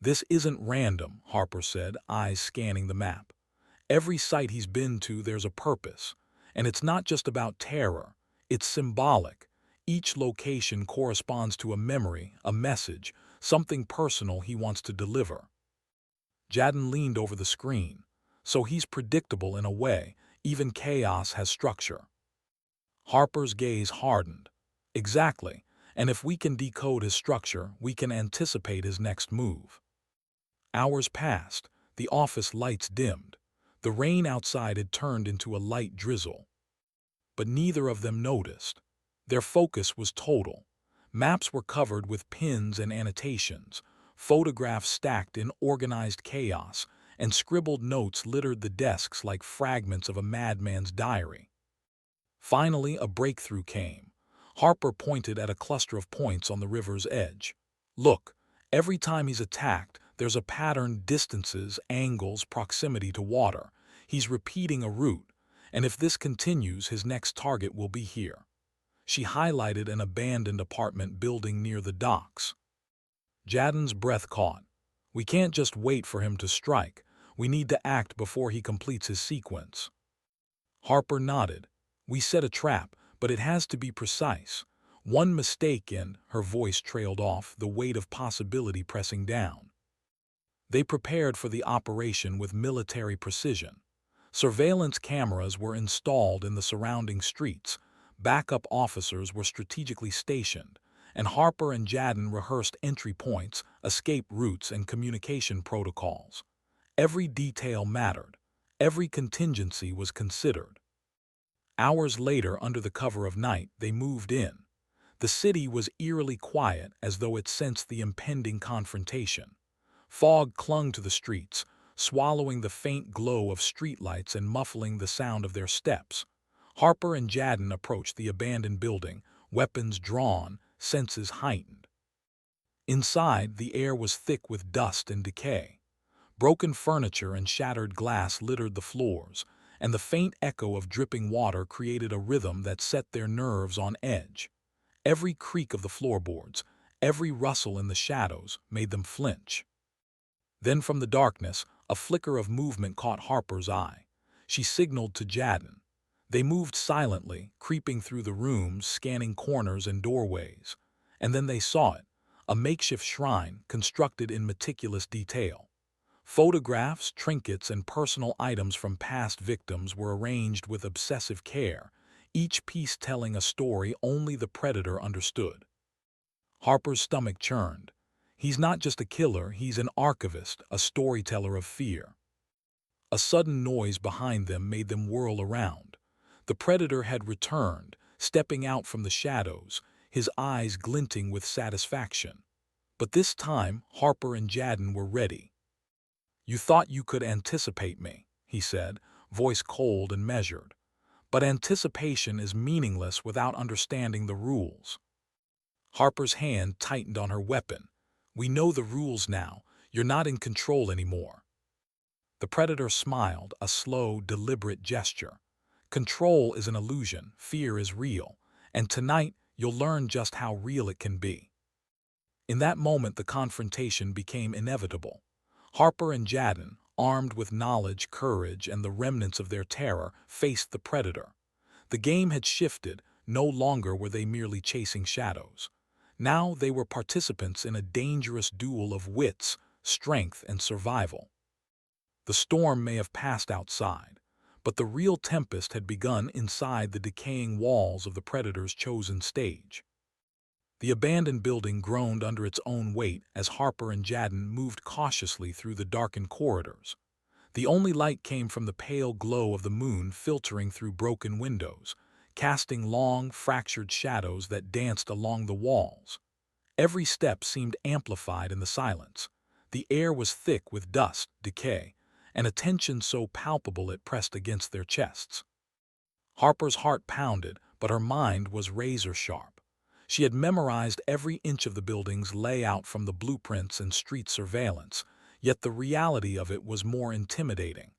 "This isn't random," Harper said, eyes scanning the map. "Every site he's been to, there's a purpose. And it's not just about terror, it's symbolic. Each location corresponds to a memory, a message, something personal he wants to deliver." Jadden leaned over the screen. "So he's predictable in a way, even chaos has structure." Harper's gaze hardened. "Exactly, and if we can decode his structure, we can anticipate his next move." Hours passed, the office lights dimmed. The rain outside had turned into a light drizzle. But neither of them noticed. Their focus was total. Maps were covered with pins and annotations, photographs stacked in organized chaos, and scribbled notes littered the desks like fragments of a madman's diary. Finally, a breakthrough came. Harper pointed at a cluster of points on the river's edge. "Look, every time he's attacked, there's a pattern: distances, angles, proximity to water. He's repeating a route, and if this continues, his next target will be here." She highlighted an abandoned apartment building near the docks. Jadden's breath caught. "We can't just wait for him to strike. We need to act before he completes his sequence." Harper nodded. "We set a trap, but it has to be precise. One mistake and—" her voice trailed off, the weight of possibility pressing down. They prepared for the operation with military precision. Surveillance cameras were installed in the surrounding streets, backup officers were strategically stationed, and Harper and Jadden rehearsed entry points, escape routes, and communication protocols. Every detail mattered. Every contingency was considered. Hours later, under the cover of night, they moved in. The city was eerily quiet, as though it sensed the impending confrontation. Fog clung to the streets, swallowing the faint glow of streetlights and muffling the sound of their steps. Harper and Jadden approached the abandoned building, weapons drawn, senses heightened. Inside, the air was thick with dust and decay. Broken furniture and shattered glass littered the floors, and the faint echo of dripping water created a rhythm that set their nerves on edge. Every creak of the floorboards, every rustle in the shadows, made them flinch. Then from the darkness, a flicker of movement caught Harper's eye. She signaled to Jadden. They moved silently, creeping through the rooms, scanning corners and doorways. And then they saw it, a makeshift shrine constructed in meticulous detail. Photographs, trinkets, and personal items from past victims were arranged with obsessive care, each piece telling a story only the predator understood. Harper's stomach churned. He's not just a killer, he's an archivist, a storyteller of fear. A sudden noise behind them made them whirl around. The predator had returned, stepping out from the shadows, his eyes glinting with satisfaction. But this time, Harper and Jadden were ready. "You thought you could anticipate me," he said, voice cold and measured. "But anticipation is meaningless without understanding the rules." Harper's hand tightened on her weapon. "We know the rules now. You're not in control anymore." The predator smiled, a slow, deliberate gesture. "Control is an illusion, fear is real, and tonight you'll learn just how real it can be." In that moment, the confrontation became inevitable. Harper and Jadden, armed with knowledge, courage, and the remnants of their terror, faced the predator. The game had shifted. No longer were they merely chasing shadows. Now they were participants in a dangerous duel of wits, strength, and survival. The storm may have passed outside, but the real tempest had begun inside the decaying walls of the predator's chosen stage. The abandoned building groaned under its own weight as Harper and Jadden moved cautiously through the darkened corridors. The only light came from the pale glow of the moon filtering through broken windows, casting long, fractured shadows that danced along the walls. Every step seemed amplified in the silence. The air was thick with dust, decay, and a tension so palpable it pressed against their chests. Harper's heart pounded, but her mind was razor-sharp. She had memorized every inch of the building's layout from the blueprints and street surveillance, yet the reality of it was more intimidating.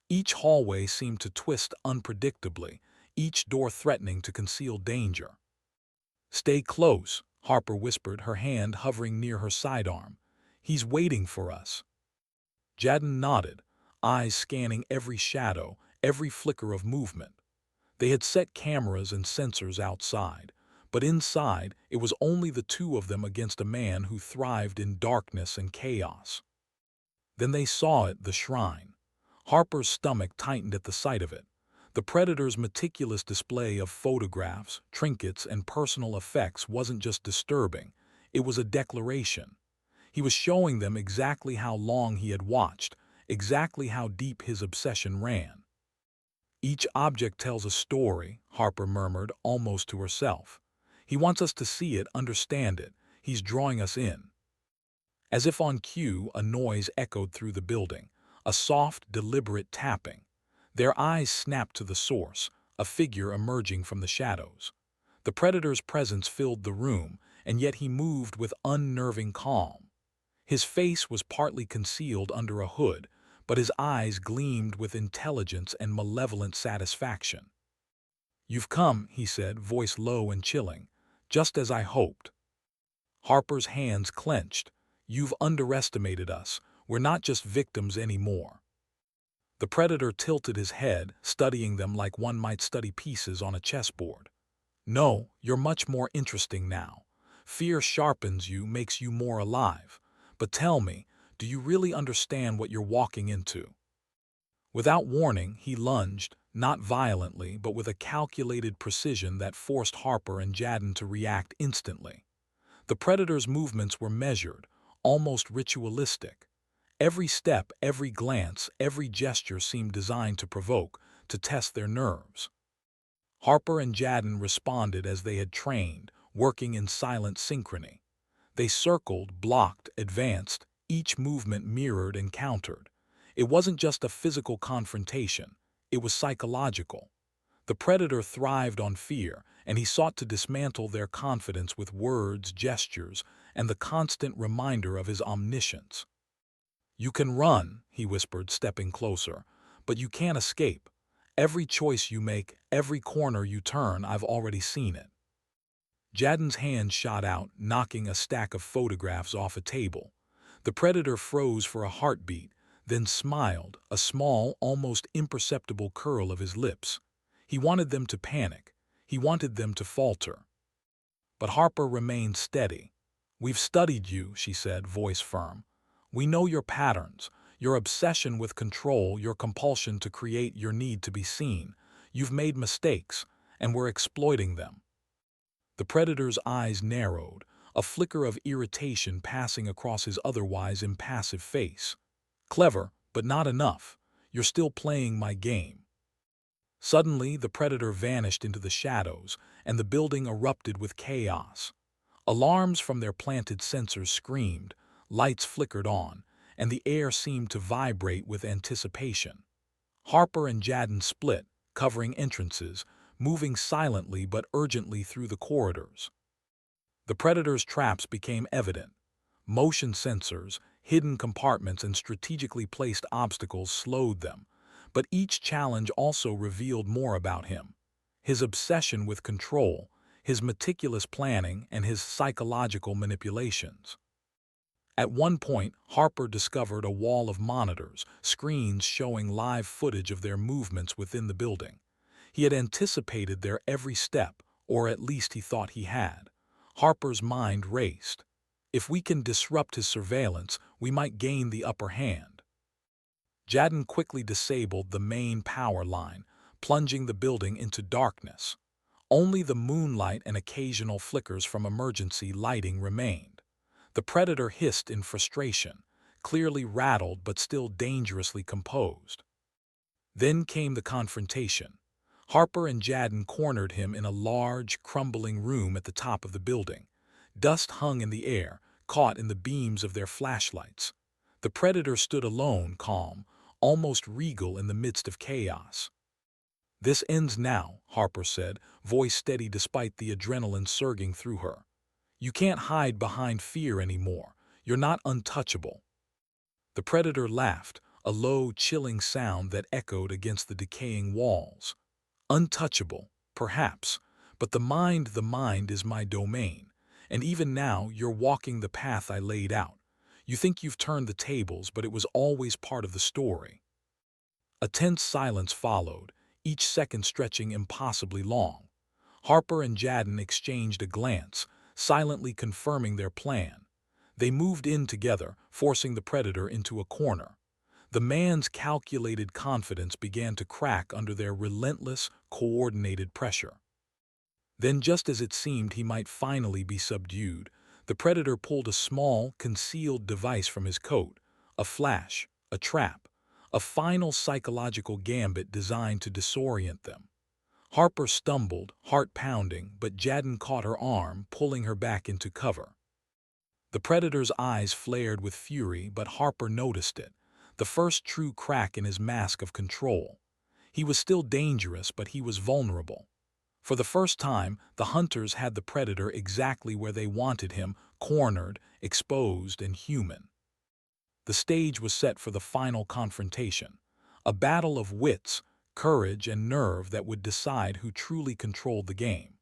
Each hallway seemed to twist unpredictably, each door threatening to conceal danger. "Stay close," Harper whispered, her hand hovering near her sidearm. "He's waiting for us." Jadden nodded, eyes scanning every shadow, every flicker of movement. They had set cameras and sensors outside, but inside it was only the two of them against a man who thrived in darkness and chaos. Then they saw it, the shrine. Harper's stomach tightened at the sight of it. The predator's meticulous display of photographs, trinkets, and personal effects wasn't just disturbing, it was a declaration. He was showing them exactly how long he had watched, exactly how deep his obsession ran. "Each object tells a story," Harper murmured, almost to herself. "He wants us to see it, understand it. He's drawing us in." As if on cue, a noise echoed through the building, a soft, deliberate tapping. Their eyes snapped to the source, a figure emerging from the shadows. The predator's presence filled the room, and yet he moved with unnerving calm. His face was partly concealed under a hood, but his eyes gleamed with intelligence and malevolent satisfaction. "You've come," he said, voice low and chilling, "just as I hoped." Harper's hands clenched. "You've underestimated us. We're not just victims anymore." The predator tilted his head, studying them like one might study pieces on a chessboard. "No, you're much more interesting now. Fear sharpens you, makes you more alive. But tell me, do you really understand what you're walking into?" Without warning, he lunged, not violently, but with a calculated precision that forced Harper and Jadden to react instantly. The predator's movements were measured, almost ritualistic. Every step, every glance, every gesture seemed designed to provoke, to test their nerves. Harper and Jadden responded as they had trained, working in silent synchrony. They circled, blocked, advanced, each movement mirrored and countered. It wasn't just a physical confrontation, it was psychological. The predator thrived on fear, and he sought to dismantle their confidence with words, gestures, and the constant reminder of his omniscience. "You can run," he whispered, stepping closer, "but you can't escape. Every choice you make, every corner you turn, I've already seen it." Jadden's hand shot out, knocking a stack of photographs off a table. The predator froze for a heartbeat, then smiled, a small, almost imperceptible curl of his lips. He wanted them to panic. He wanted them to falter. But Harper remained steady. "We've studied you," she said, voice firm. "We know your patterns, your obsession with control, your compulsion to create, your need to be seen. You've made mistakes, and we're exploiting them." The predator's eyes narrowed, a flicker of irritation passing across his otherwise impassive face. "Clever, but not enough. You're still playing my game." Suddenly, the predator vanished into the shadows, and the building erupted with chaos. Alarms from their planted sensors screamed, lights flickered on, and the air seemed to vibrate with anticipation. Harper and Jadden split, covering entrances, moving silently but urgently through the corridors. The predator's traps became evident. Motion sensors, hidden compartments, and strategically placed obstacles slowed them, but each challenge also revealed more about him. His obsession with control, his meticulous planning, and his psychological manipulations. At one point, Harper discovered a wall of monitors, screens showing live footage of their movements within the building. He had anticipated their every step, or at least he thought he had. Harper's mind raced. If we can disrupt his surveillance, we might gain the upper hand. Jadden quickly disabled the main power line, plunging the building into darkness. Only the moonlight and occasional flickers from emergency lighting remained. The predator hissed in frustration, clearly rattled but still dangerously composed. Then came the confrontation. Harper and Jadden cornered him in a large, crumbling room at the top of the building. Dust hung in the air, caught in the beams of their flashlights. The predator stood alone, calm, almost regal in the midst of chaos. "This ends now," Harper said, voice steady despite the adrenaline surging through her. "You can't hide behind fear anymore. You're not untouchable." The predator laughed, a low, chilling sound that echoed against the decaying walls. "Untouchable, perhaps, but the mind is my domain, and even now you're walking the path I laid out. You think you've turned the tables, but it was always part of the story." A tense silence followed, each second stretching impossibly long. Harper and Jadden exchanged a glance, silently confirming their plan. They moved in together, forcing the predator into a corner. The man's calculated confidence began to crack under their relentless, coordinated pressure. Then, just as it seemed he might finally be subdued, the predator pulled a small, concealed device from his coat, a flash, a trap, a final psychological gambit designed to disorient them. Harper stumbled, heart pounding, but Jadden caught her arm, pulling her back into cover. The predator's eyes flared with fury, but Harper noticed it, the first true crack in his mask of control. He was still dangerous, but he was vulnerable. For the first time, the hunters had the predator exactly where they wanted him, cornered, exposed, and human. The stage was set for the final confrontation, a battle of wits, courage, and nerve that would decide who truly controlled the game.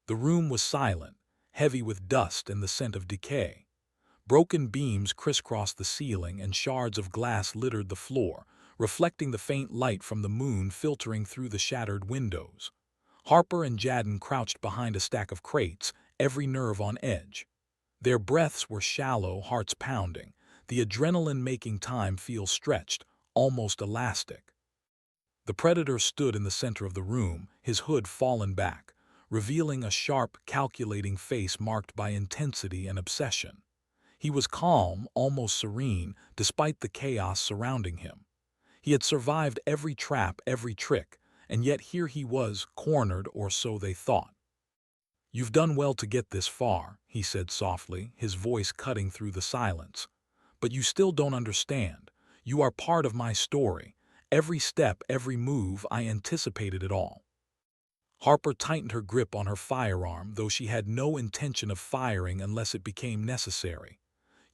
The room was silent, heavy with dust and the scent of decay. Broken beams crisscrossed the ceiling and shards of glass littered the floor, reflecting the faint light from the moon filtering through the shattered windows. Harper and Jadden crouched behind a stack of crates, every nerve on edge. Their breaths were shallow, hearts pounding, the adrenaline making time feel stretched, almost elastic. The predator stood in the center of the room, his hood fallen back, revealing a sharp, calculating face marked by intensity and obsession. He was calm, almost serene, despite the chaos surrounding him. He had survived every trap, every trick, and yet here he was, cornered, or so they thought. "You've done well to get this far," he said softly, his voice cutting through the silence. "But you still don't understand. You are part of my story. Every step, every move, I anticipated it all." Harper tightened her grip on her firearm, though she had no intention of firing unless it became necessary.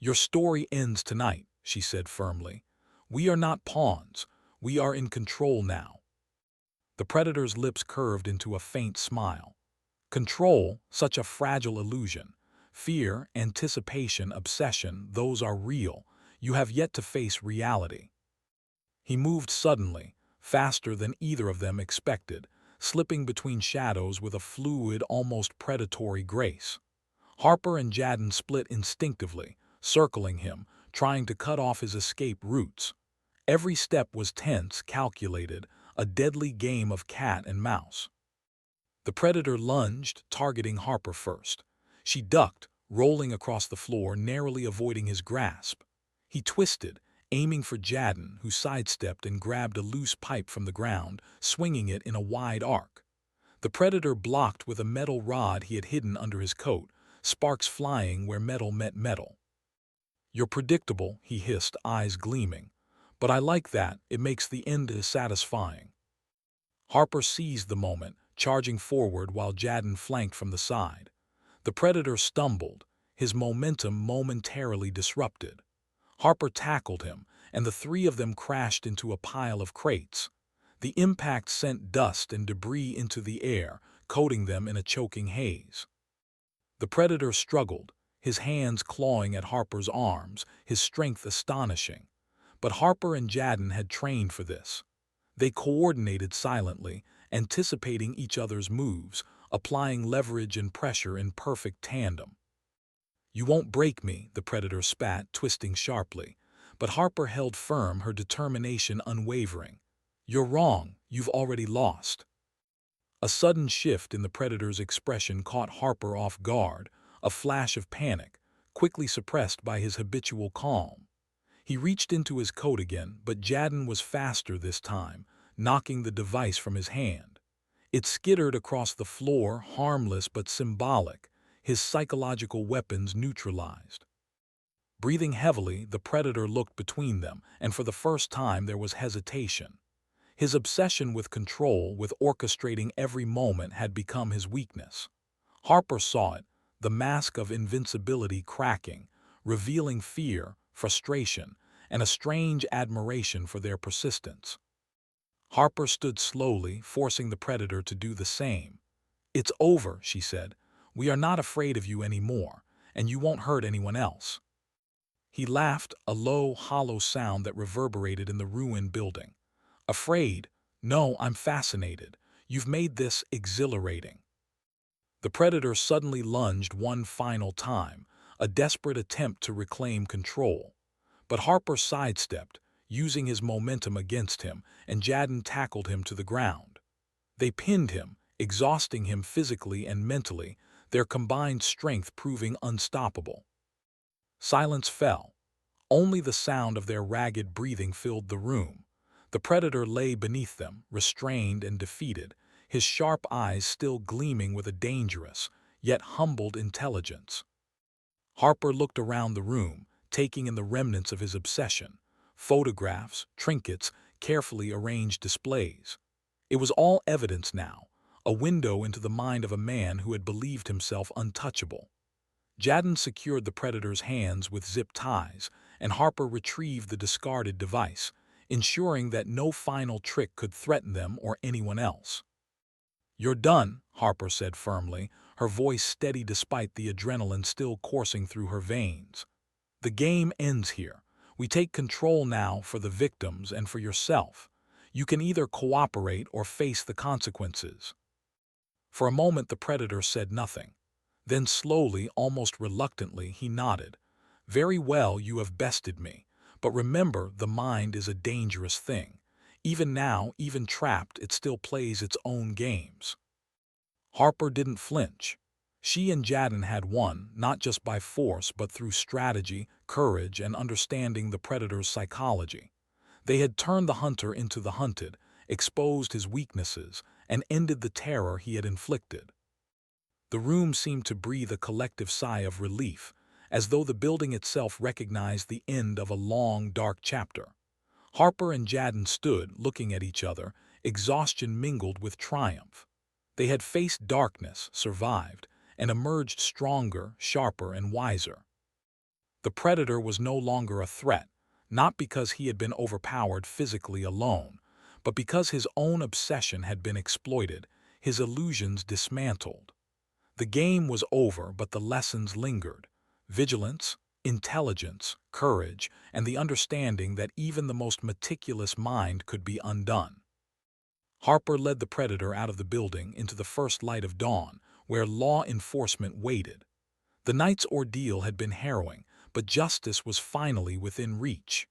"Your story ends tonight," she said firmly. "We are not pawns. We are in control now." The predator's lips curved into a faint smile. Control, such a fragile illusion. Fear, anticipation, obsession, those are real. You have yet to face reality. He moved suddenly, faster than either of them expected, slipping between shadows with a fluid, almost predatory grace. Harper and Jadden split instinctively, circling him, trying to cut off his escape routes. Every step was tense, calculated, a deadly game of cat and mouse. The predator lunged, targeting Harper first. She ducked, rolling across the floor, narrowly avoiding his grasp. He twisted, aiming for Jadden, who sidestepped and grabbed a loose pipe from the ground, swinging it in a wide arc. The predator blocked with a metal rod he had hidden under his coat, sparks flying where metal met metal. "You're predictable," he hissed, eyes gleaming. "But I like that, it makes the end satisfying." Harper seized the moment, charging forward while Jadden flanked from the side. The predator stumbled, his momentum momentarily disrupted. Harper tackled him, and the three of them crashed into a pile of crates. The impact sent dust and debris into the air, coating them in a choking haze. The predator struggled, his hands clawing at Harper's arms, his strength astonishing. But Harper and Jadden had trained for this. They coordinated silently, anticipating each other's moves, applying leverage and pressure in perfect tandem. "You won't break me," the predator spat, twisting sharply. But Harper held firm, her determination unwavering. "You're wrong, you've already lost." A sudden shift in the predator's expression caught Harper off guard, a flash of panic, quickly suppressed by his habitual calm. He reached into his coat again, but Jadden was faster this time, knocking the device from his hand. It skittered across the floor, harmless but symbolic, his psychological weapons neutralized. Breathing heavily, the predator looked between them, and for the first time there was hesitation. His obsession with control, with orchestrating every moment, had become his weakness. Harper saw it, the mask of invincibility cracking, revealing fear, frustration, and a strange admiration for their persistence. Harper stood slowly, forcing the predator to do the same. "It's over," she said. "We are not afraid of you anymore, and you won't hurt anyone else." He laughed, a low, hollow sound that reverberated in the ruined building. "Afraid? No, I'm fascinated. You've made this exhilarating." The predator suddenly lunged one final time, a desperate attempt to reclaim control. But Harper sidestepped, using his momentum against him, and Jadden tackled him to the ground. They pinned him, exhausting him physically and mentally, their combined strength proving unstoppable. Silence fell. Only the sound of their ragged breathing filled the room. The predator lay beneath them, restrained and defeated, his sharp eyes still gleaming with a dangerous, yet humbled intelligence. Harper looked around the room, taking in the remnants of his obsession: photographs, trinkets, carefully arranged displays. It was all evidence now, a window into the mind of a man who had believed himself untouchable. Jadden secured the predator's hands with zip ties, and Harper retrieved the discarded device, ensuring that no final trick could threaten them or anyone else. "You're done," Harper said firmly, her voice steady despite the adrenaline still coursing through her veins. "The game ends here. We take control now, for the victims and for yourself. You can either cooperate or face the consequences." For a moment the predator said nothing. Then slowly, almost reluctantly, he nodded. "Very well, you have bested me. But remember, the mind is a dangerous thing. Even now, even trapped, it still plays its own games." Harper didn't flinch. She and Jadden had won, not just by force, but through strategy, courage, and understanding the predator's psychology. They had turned the hunter into the hunted, exposed his weaknesses, and ended the terror he had inflicted. The room seemed to breathe a collective sigh of relief, as though the building itself recognized the end of a long, dark chapter. Harper and Jadden stood, looking at each other, exhaustion mingled with triumph. They had faced darkness, survived, and emerged stronger, sharper, and wiser. The predator was no longer a threat, not because he had been overpowered physically alone, but because his own obsession had been exploited, his illusions dismantled. The game was over, but the lessons lingered: vigilance, intelligence, courage, and the understanding that even the most meticulous mind could be undone. Harper led the predator out of the building into the first light of dawn, where law enforcement waited. The night's ordeal had been harrowing, but justice was finally within reach.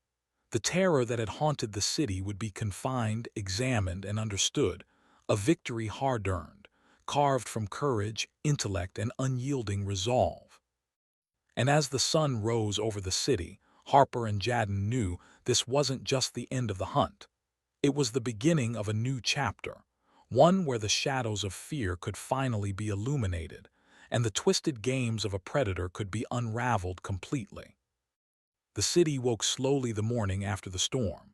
The terror that had haunted the city would be confined, examined, and understood, a victory hard-earned, carved from courage, intellect, and unyielding resolve. And as the sun rose over the city, Harper and Jadden knew this wasn't just the end of the hunt. It was the beginning of a new chapter, one where the shadows of fear could finally be illuminated, and the twisted games of a predator could be unraveled completely. The city woke slowly the morning after the storm.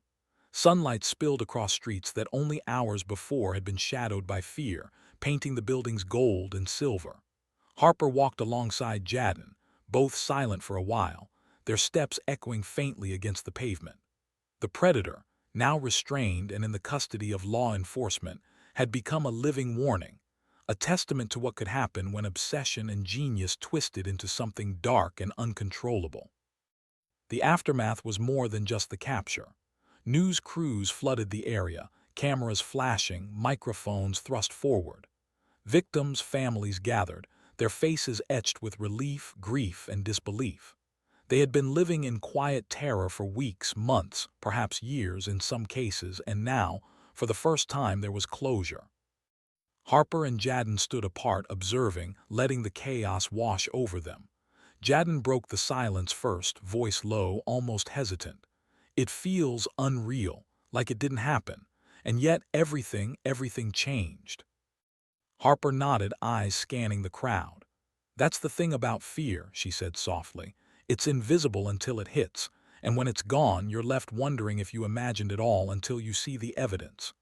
Sunlight spilled across streets that only hours before had been shadowed by fear, painting the buildings gold and silver. Harper walked alongside Jadden, both silent for a while, their steps echoing faintly against the pavement. The predator, now restrained and in the custody of law enforcement, had become a living warning, a testament to what could happen when obsession and genius twisted into something dark and uncontrollable. The aftermath was more than just the capture. News crews flooded the area, cameras flashing, microphones thrust forward. Victims' families gathered, their faces etched with relief, grief, and disbelief. They had been living in quiet terror for weeks, months, perhaps years in some cases, and now, for the first time, there was closure. Harper and Jadden stood apart, observing, letting the chaos wash over them. Jadden broke the silence first, voice low, almost hesitant. "It feels unreal, like it didn't happen, and yet everything changed." Harper nodded, eyes scanning the crowd. "That's the thing about fear," she said softly. "It's invisible until it hits, and when it's gone, you're left wondering if you imagined it all until you see the evidence."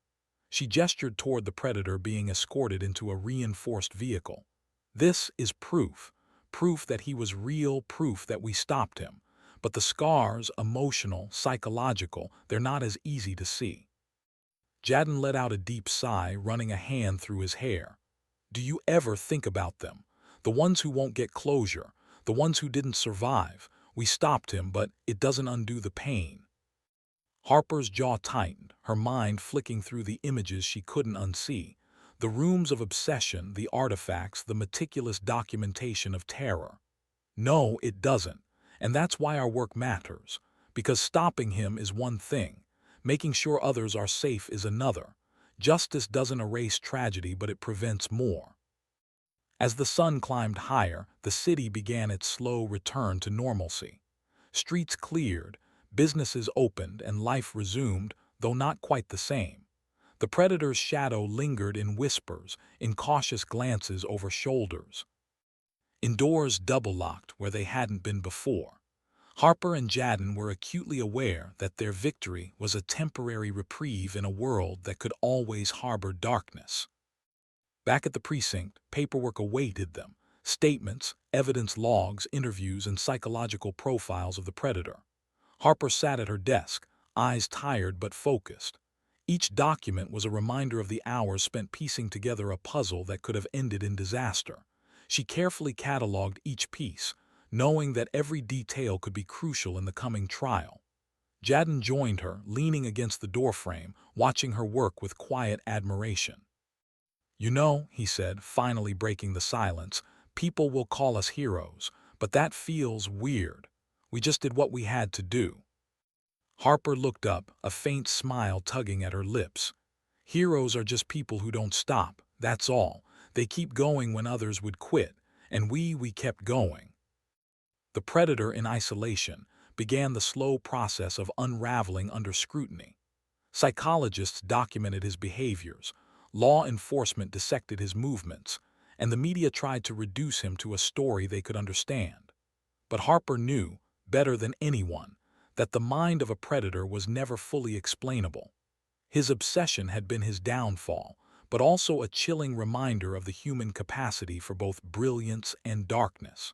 She gestured toward the predator being escorted into a reinforced vehicle. "This is proof. Proof that he was real, proof that we stopped him. But the scars, emotional, psychological, they're not as easy to see." Jadden let out a deep sigh, running a hand through his hair. "Do you ever think about them? The ones who won't get closure, the ones who didn't survive. We stopped him, but it doesn't undo the pain." Harper's jaw tightened, her mind flicking through the images she couldn't unsee. The rooms of obsession, the artifacts, the meticulous documentation of terror. "No, it doesn't. And that's why our work matters. Because stopping him is one thing. Making sure others are safe is another. Justice doesn't erase tragedy, but it prevents more." As the sun climbed higher, the city began its slow return to normalcy. Streets cleared, businesses opened, and life resumed, though not quite the same. The predator's shadow lingered in whispers, in cautious glances over shoulders. Indoors double-locked where they hadn't been before. Harper and Jadden were acutely aware that their victory was a temporary reprieve in a world that could always harbor darkness. Back at the precinct, paperwork awaited them: statements, evidence logs, interviews, and psychological profiles of the predator. Harper sat at her desk, eyes tired but focused. Each document was a reminder of the hours spent piecing together a puzzle that could have ended in disaster. She carefully cataloged each piece, knowing that every detail could be crucial in the coming trial. Jadden joined her, leaning against the doorframe, watching her work with quiet admiration. "You know," he said, finally breaking the silence, "people will call us heroes, but that feels weird. We just did what we had to do." Harper looked up, a faint smile tugging at her lips. "Heroes are just people who don't stop, that's all. They keep going when others would quit, and we kept going." The predator, in isolation, began the slow process of unraveling under scrutiny. Psychologists documented his behaviors, law enforcement dissected his movements, and the media tried to reduce him to a story they could understand. But Harper knew, better than anyone, that the mind of a predator was never fully explainable. His obsession had been his downfall, but also a chilling reminder of the human capacity for both brilliance and darkness.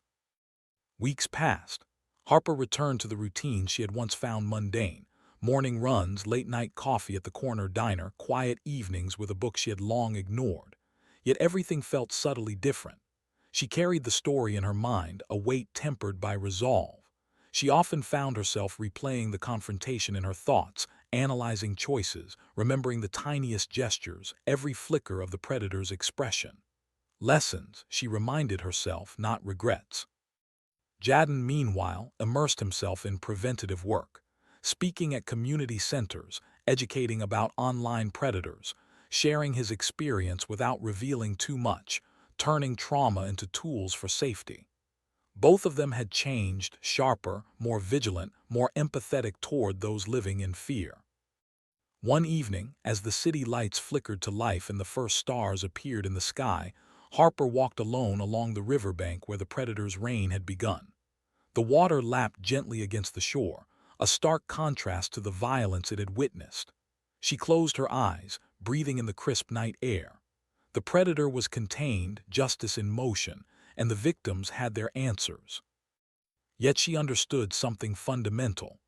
Weeks passed. Harper returned to the routine she had once found mundane: morning runs, late-night coffee at the corner diner, quiet evenings with a book she had long ignored. Yet everything felt subtly different. She carried the story in her mind, a weight tempered by resolve. She often found herself replaying the confrontation in her thoughts, analyzing choices, remembering the tiniest gestures, every flicker of the predator's expression. Lessons, she reminded herself, not regrets. Jadden, meanwhile, immersed himself in preventative work, speaking at community centers, educating about online predators, sharing his experience without revealing too much, turning trauma into tools for safety. Both of them had changed, sharper, more vigilant, more empathetic toward those living in fear. One evening, as the city lights flickered to life and the first stars appeared in the sky, Harper walked alone along the riverbank where the predator's reign had begun. The water lapped gently against the shore, a stark contrast to the violence it had witnessed. She closed her eyes, breathing in the crisp night air. The predator was contained, justice in motion, and the victims had their answers. Yet she understood something fundamental.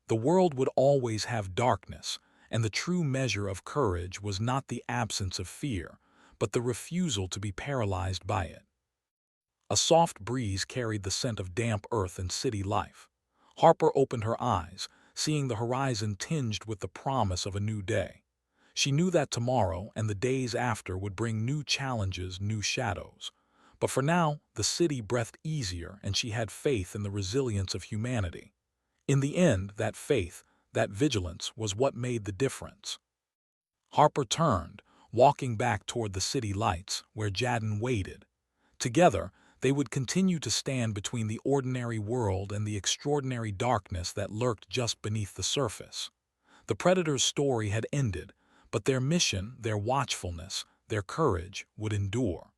The world would always have darkness, and the true measure of courage was not the absence of fear, but the refusal to be paralyzed by it. A soft breeze carried the scent of damp earth and city life. Harper opened her eyes, seeing the horizon tinged with the promise of a new day. She knew that tomorrow and the days after would bring new challenges, new shadows. But for now, the city breathed easier, and she had faith in the resilience of humanity. In the end, that faith, that vigilance, was what made the difference. Harper turned, walking back toward the city lights, where Jadden waited. Together, they would continue to stand between the ordinary world and the extraordinary darkness that lurked just beneath the surface. The predator's story had ended, but their mission, their watchfulness, their courage would endure.